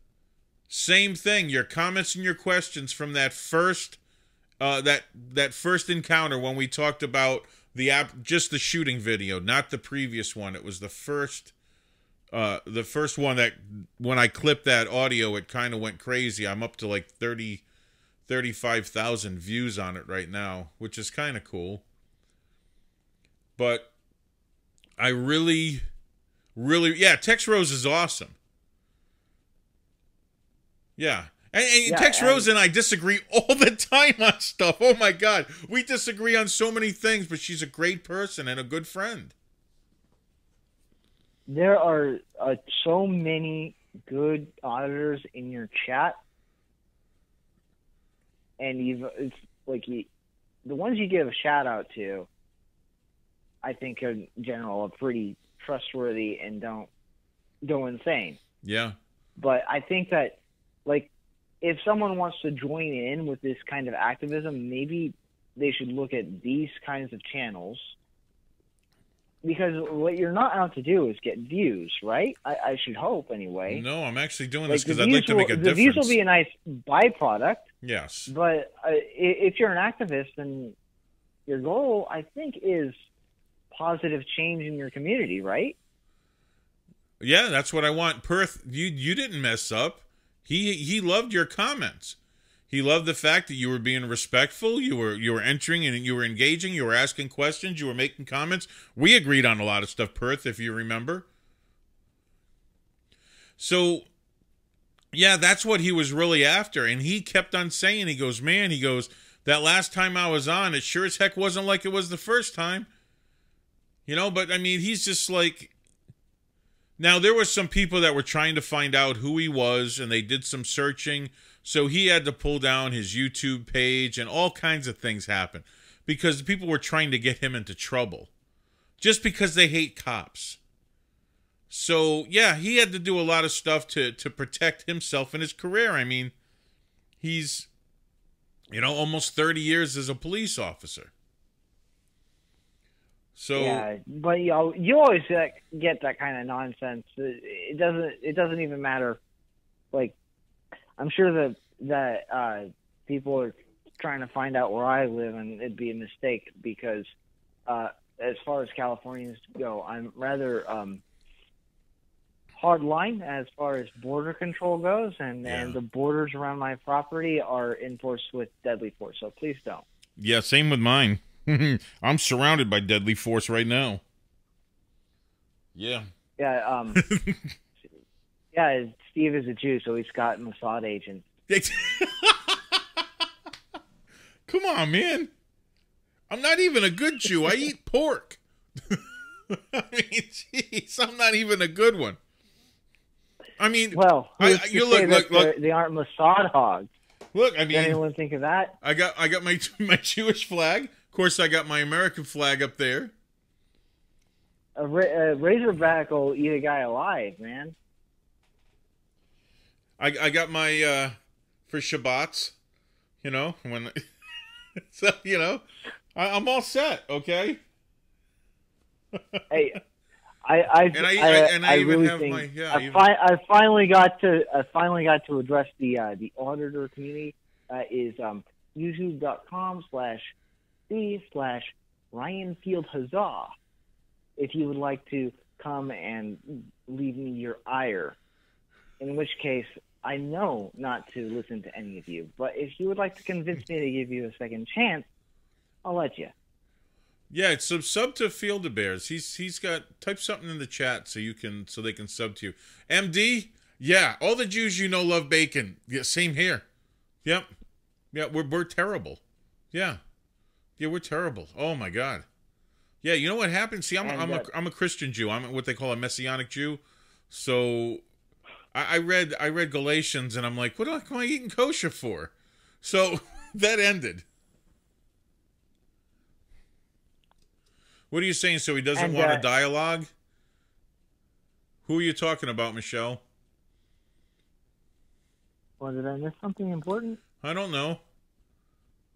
same thing. Your comments and your questions from that first that first encounter when we talked about just the shooting video, not the previous one. It was the first one that when I clipped that audio, it kind of went crazy. I'm up to like 35,000 views on it right now, which is kind of cool. But I really, Tex Rose is awesome. Yeah. And Tex Rose and I disagree all the time on stuff. Oh, my God. We disagree on so many things, but she's a great person and a good friend. There are so many good auditors in your chat, and the ones you give a shout out to, I think in general are pretty trustworthy and don't go insane. Yeah. But I think that if someone wants to join in with this kind of activism, maybe they should look at these kinds of channels. Because what you're not out to do is get views, right? I should hope, anyway. No, I'm actually doing this because I'd like to make a difference. The views will be a nice byproduct. Yes. But if you're an activist, then your goal, I think, is positive change in your community, right? Yeah, that's what I want. Perth, you didn't mess up. He loved your comments. He loved the fact that you were being respectful, you were entering and you were engaging, you were asking questions, you were making comments. We agreed on a lot of stuff, Perth, if you remember. So, yeah, that's what he was really after. And he kept on saying, he goes, that last time I was on, it sure as heck wasn't like it was the first time. But I mean, he's just like... Now, there were some people that were trying to find out who he was, and they did some searching. So he had to pull down his YouTube page, and all kinds of things happened because people were trying to get him into trouble just because they hate cops. So, yeah, he had to do a lot of stuff to protect himself and his career. I mean, he's, almost 30 years as a police officer. So yeah, but you always get that kind of nonsense. It doesn't even matter. Like, I'm sure that people are trying to find out where I live, and it'd be a mistake because as far as Californians go, I'm rather hardline as far as border control goes, and the borders around my property are enforced with deadly force. So please don't. yeah, same with mine. I'm surrounded by deadly force right now. Yeah. Yeah. Yeah. Steve is a Jew, so he's got Mossad agents. Come on, man. I'm not even a good Jew. I eat pork. I mean, jeez, I'm not even a good one. I mean, well, you look. They aren't Mossad hogs. Look, I mean, did anyone think of that? I got my Jewish flag. Of course, I got my American flag up there. A razorback will eat a guy alive, man. I got my for Shabbats, you know, when so you know, I'm all set, okay? Hey, I finally got to address the auditor community. Is youtube.com/c/RyanFieldHuzzah if you would like to come and leave me your ire. In which case, I know not to listen to any of you. But if you would like to convince me to give you a second chance, I'll let you. Yeah, it's sub to Field of Bears. He's got type something in the chat so they can sub to you. MD, yeah, all the Jews you know love bacon. Yeah, same here. Yep. Yeah, we're terrible. Yeah. Yeah, we're terrible. Oh my God. Yeah, you know what happened? See, I'm a Christian Jew. I'm what they call a Messianic Jew. So I read Galatians and I'm like, what am I eating kosher for? So that ended. What are you saying? So he doesn't want a dialogue? Who are you talking about, Michelle? Well, did I miss something important? I don't know.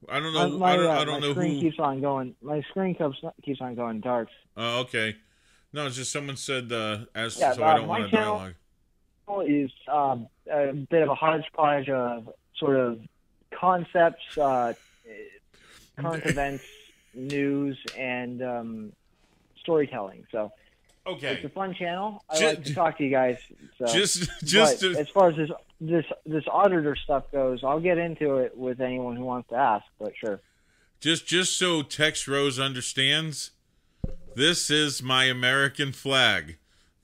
I don't know. My who. screen keeps on going. My screen keeps on going dark. Oh, okay. No, it's just someone said so I don't want a dialogue. Is a bit of a hodgepodge of sort of concepts, current events, news, and storytelling. So okay, it's a fun channel. I like to talk to you guys. So. As far as this auditor stuff goes, I'll get into it with anyone who wants to ask. But sure. Just so Tex Rose understands, this is my American flag.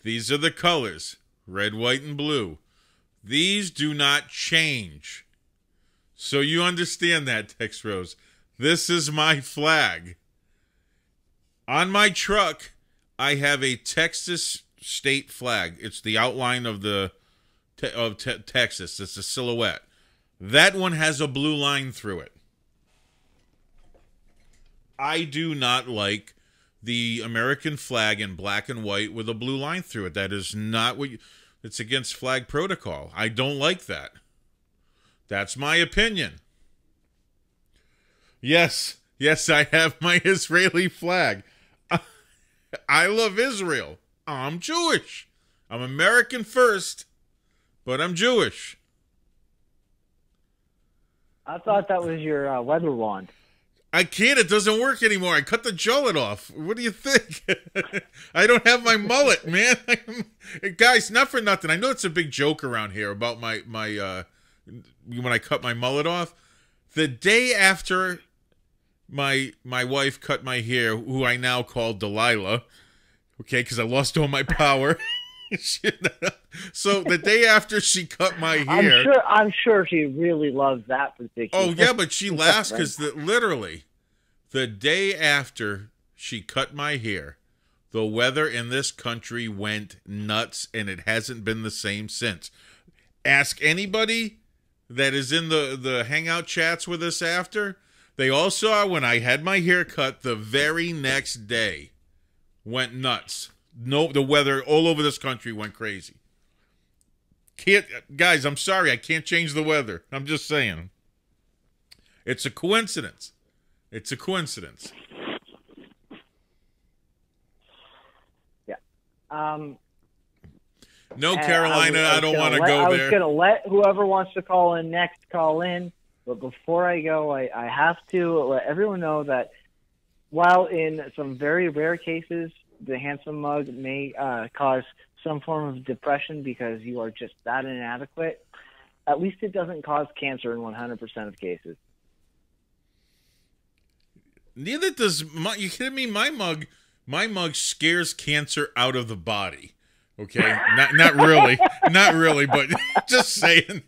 These are the colors: red, white, and blue. These do not change. So you understand that, Tex Rose. This is my flag. On my truck, I have a Texas state flag. It's the outline of Texas. It's a silhouette. That one has a blue line through it. I do not like the American flag in black and white with a blue line through it. That is not what it's against flag protocol. I don't like that. That's my opinion. Yes, I have my Israeli flag. I love Israel. I'm Jewish. I'm American first, but I'm Jewish. I thought that was your weather wand. I can't. It doesn't work anymore. I cut the jollet off. What do you think? I don't have my mullet, man. Guys, not for nothing. I know it's a big joke around here about my when I cut my mullet off. The day after my wife cut my hair, who I now call Delilah, okay, because I lost all my power. So the day after she cut my hair, I'm sure she really loves that particular. Oh yeah, but she laughs because literally, the day after she cut my hair, the weather in this country went nuts, and it hasn't been the same since. Ask anybody that is in the hangout chats with us after. They all saw when I had my hair cut the very next day. Went nuts. No, the weather all over this country went crazy. Guys, I'm sorry, I can't change the weather. I'm just saying. It's a coincidence. It's a coincidence. No, Carolina, I don't want to go there. I was going to let whoever wants to call in next call in, but before I go, I have to let everyone know that while in some very rare cases, the handsome mug may cause some form of depression because you are just that inadequate, at least it doesn't cause cancer in 100% of cases. Neither does you kidding me? My mug scares cancer out of the body. Okay, not really, not really, but just saying.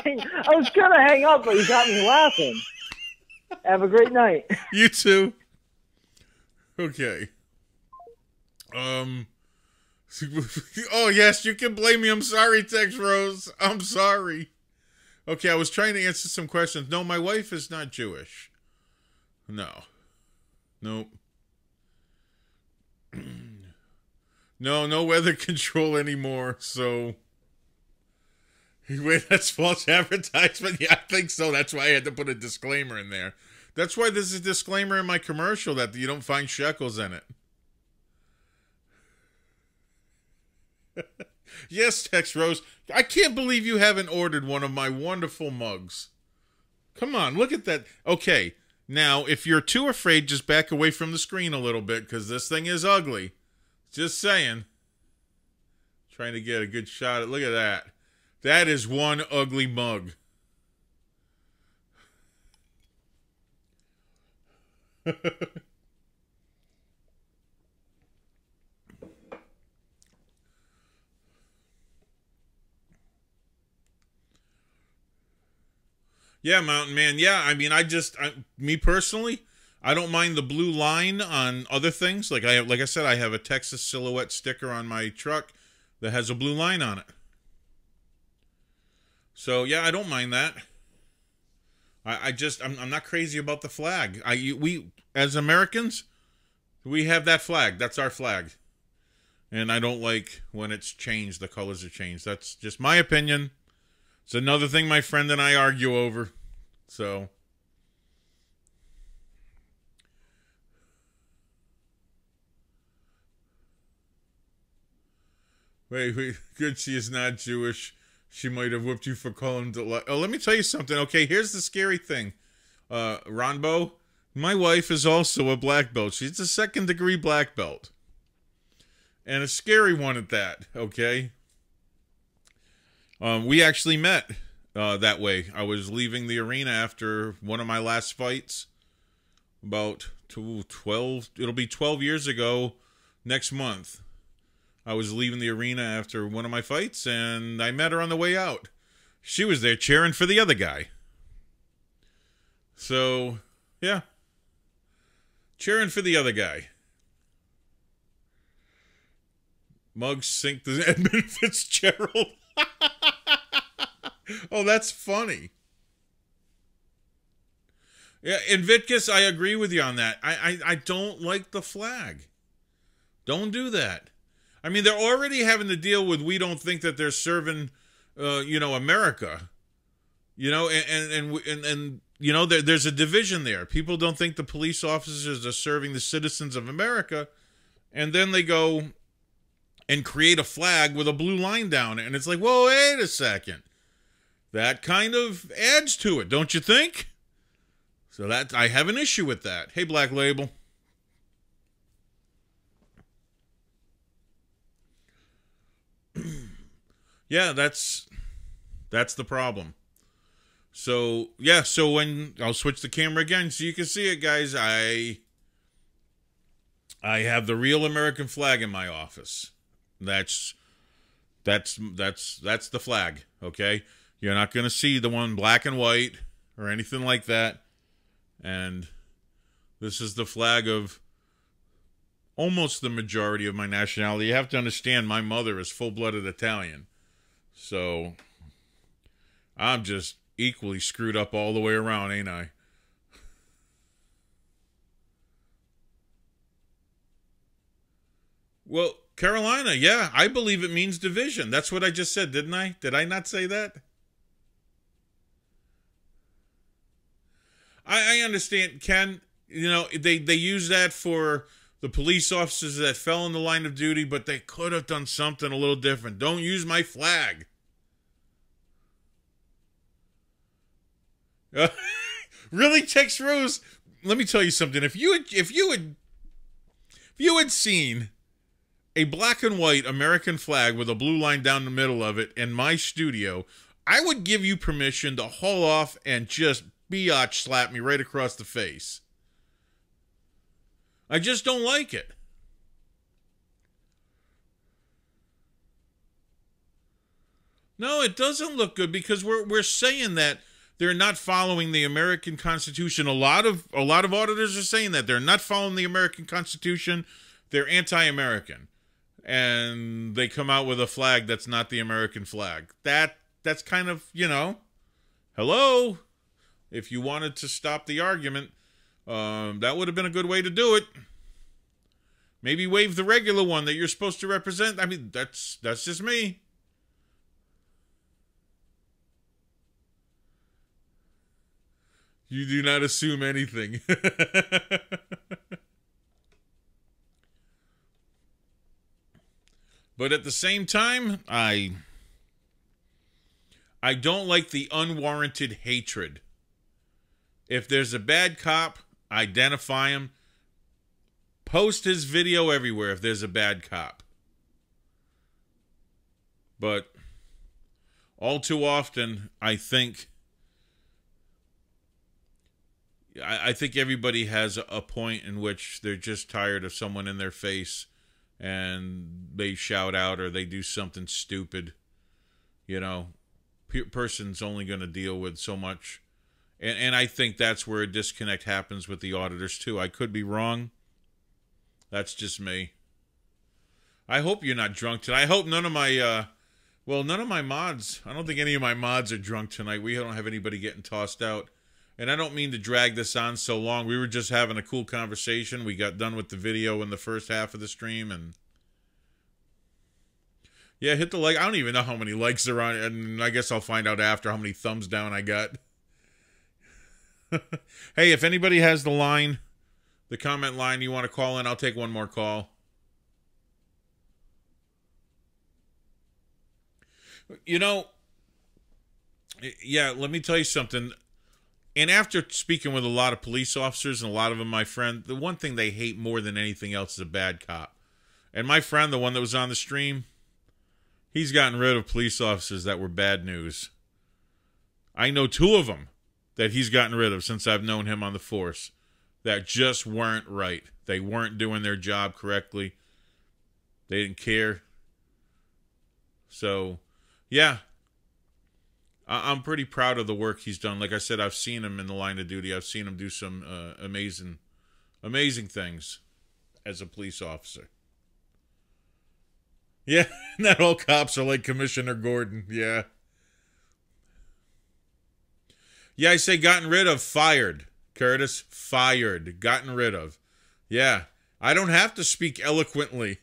I was gonna hang up, but you got me laughing. Have a great night. You too. Okay. Oh, yes, you can blame me. I'm sorry, Tex Rose. I'm sorry. Okay, I was trying to answer some questions. No, my wife is not Jewish. No. Nope. No weather control anymore, so... Wait, that's false advertisement? Yeah, I think so. That's why I had to put a disclaimer in there. That's why there's a disclaimer in my commercial that you don't find shekels in it. Yes, Tex Rose. I can't believe you haven't ordered one of my wonderful mugs. Come on, look at that. Okay, now, if you're too afraid, just back away from the screen a little bit, because this thing is ugly. Just saying. Trying to get a good shot at. Look at that. That is one ugly mug. Yeah, Mountain Man. Yeah, I mean, me personally, I don't mind the blue line on other things. Like I said, I have a Texas Silhouette sticker on my truck that has a blue line on it. So yeah, I don't mind that. I'm not crazy about the flag. We as Americans, we have that flag. That's our flag. And I don't like when it's changed, the colors are changed. That's just my opinion. It's another thing my friend and I argue over. So. Wait. Good, she is not Jewish. She might have whipped you for calling to... Oh, let me tell you something. Okay, here's the scary thing. Ronbo, my wife is also a black belt. She's a second-degree black belt. And a scary one at that, okay? We actually met that way. I was leaving the arena after one of my last fights. About 12... It'll be 12 years ago next month. I was leaving the arena after one of my fights, and I met her on the way out. She was there cheering for the other guy. So, yeah. Cheering for the other guy. Muggs sink to Edmund Fitzgerald. Oh, that's funny. Yeah, in Vitkus, I agree with you on that. I don't like the flag. Don't do that. I mean, they're already having to deal with we don't think that they're serving, America. And there's a division there. People don't think the police officers are serving the citizens of America. And then they go and create a flag with a blue line down it. And it's like, whoa, wait a second. That kind of adds to it, don't you think? So that I have an issue with that. Hey, Black Label. Yeah, that's the problem. So, yeah, so when I'll switch the camera again so you can see it, guys. I have the real American flag in my office. That's the flag, okay? You're not going to see the one black and white or anything like that. And this is the flag of almost the majority of my nationality. You have to understand my mother is full-blooded Italian. So I'm just equally screwed up all the way around, ain't I? Well, Carolina, yeah, I believe it means division. That's what I just said, didn't I? Did I not say that? I understand, Ken. You know, they use that for the police officers that fell in the line of duty, but they could have done something a little different. Don't use my flag. Really, Tex Rose? Let me tell you something. If you had seen a black and white American flag with a blue line down the middle of it in my studio, I would give you permission to haul off and just biatch slap me right across the face. I just don't like it. No, it doesn't look good because we're saying that they're not following the American Constitution. A lot of auditors are saying that they're not following the American Constitution. They're anti-American, and they come out with a flag that's not the American flag. That's kind of, you know, hello. If you wanted to stop the argument, that would have been a good way to do it. Maybe wave the regular one that you're supposed to represent. I mean, that's just me. You do not assume anything. But at the same time, I don't like the unwarranted hatred. If there's a bad cop, identify him. Post his video everywhere if there's a bad cop. But all too often, I think everybody has a point in which they're just tired of someone in their face and they shout out or they do something stupid. You know, person's only going to deal with so much. And I think that's where a disconnect happens with the auditors too. I could be wrong. That's just me. I hope you're not drunk tonight. I hope none of my mods, I don't think any of my mods are drunk tonight. We don't have anybody getting tossed out. And I don't mean to drag this on so long. We were just having a cool conversation. We got done with the video in the first half of the stream. And yeah, hit the like. I don't even know how many likes are on it. And I guess I'll find out after how many thumbs down I got. Hey, if anybody has the line, the comment line you want to call in, I'll take one more call. You know, yeah, let me tell you something. And after speaking with a lot of police officers and a lot of them, my friend, the one thing they hate more than anything else is a bad cop. And my friend, the one that was on the stream, he's gotten rid of police officers that were bad news. I know 2 of them that he's gotten rid of since I've known him on the force that just weren't right. They weren't doing their job correctly. They didn't care. So, yeah. I'm pretty proud of the work he's done. Like I said, I've seen him in the line of duty. I've seen him do some amazing things as a police officer. Yeah, not all cops are like Commissioner Gordon. Yeah. Yeah, I say gotten rid of, fired. Curtis, fired. Gotten rid of. Yeah, I don't have to speak eloquently.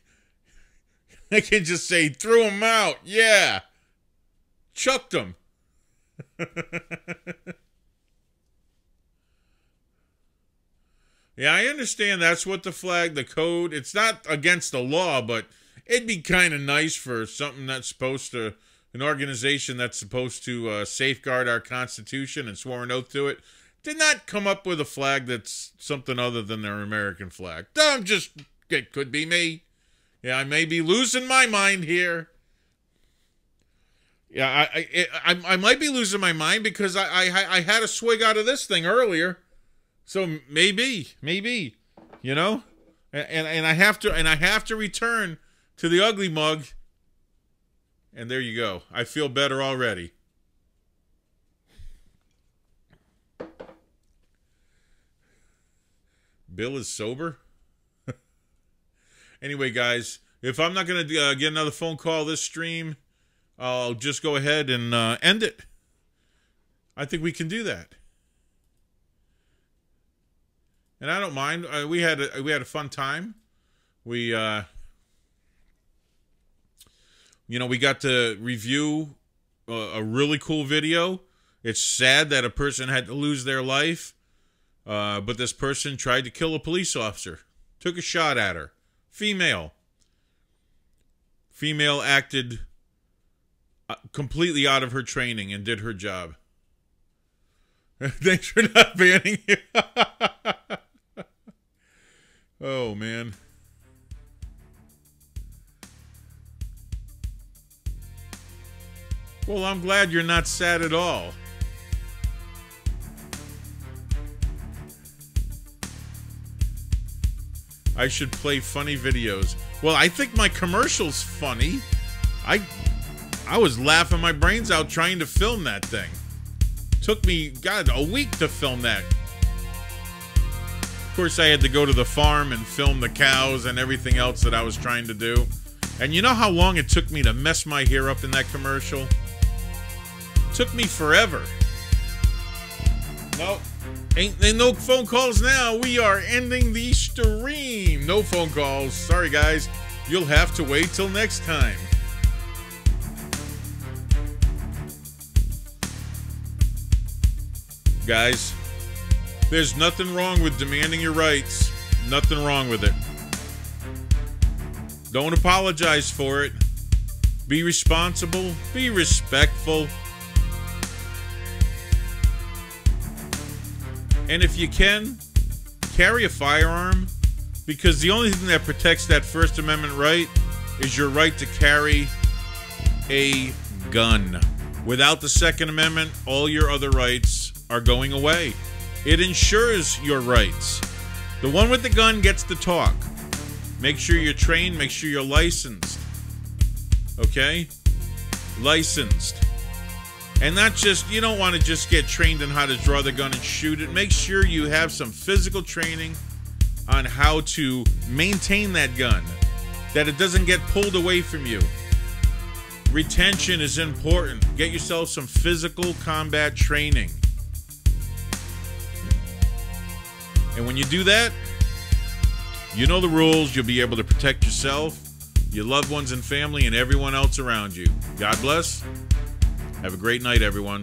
I can just say, threw him out. Yeah. Chucked him. Yeah, I understand that's what the flag, the code, it's not against the law, but it'd be kind of nice for something that's supposed to, an organization that's supposed to safeguard our Constitution and swore an oath to it, did not come up with a flag that's something other than their American flag. It could be me. Yeah, I may be losing my mind here. Yeah, I might be losing my mind because I had a swig out of this thing earlier, so maybe, you know, and I have to return to the ugly mug, and there you go. I feel better already. Bill is sober. Anyway, guys, if I'm not gonna get another phone call this stream, I'll just go ahead and end it. I think we can do that, and I don't mind. We had a fun time. We we got to review a really cool video. It's sad that a person had to lose their life, But this person tried to kill a police officer. Took a shot at her. Female. Female acted completely out of her training and did her job. Thanks for not banning you. Oh, man. Well, I'm glad you're not sad at all. I should play funny videos. Well, I think my commercial's funny. I was laughing my brains out trying to film that thing. Took me, God, a week to film that. Of course, I had to go to the farm and film the cows and everything else that I was trying to do. And you know how long it took me to mess my hair up in that commercial? It took me forever. Nope. Ain't no phone calls now. We are ending the stream. No phone calls. Sorry, guys. You'll have to wait till next time. Guys, there's nothing wrong with demanding your rights. Nothing wrong with it. Don't apologize for it. Be responsible. Be respectful. And if you can, carry a firearm, because the only thing that protects that First Amendment right is your right to carry a gun. Without the Second Amendment, all your other rights are going away. It ensures your rights. The one with the gun gets to talk. Make sure you're trained, make sure you're licensed. Okay? Licensed. And not just, you don't want to just get trained on how to draw the gun and shoot it. Make sure you have some physical training on how to maintain that gun, that it doesn't get pulled away from you. Retention is important. Get yourself some physical combat training. And when you do that, you know the rules. You'll be able to protect yourself, your loved ones and family, and everyone else around you. God bless. Have a great night, everyone.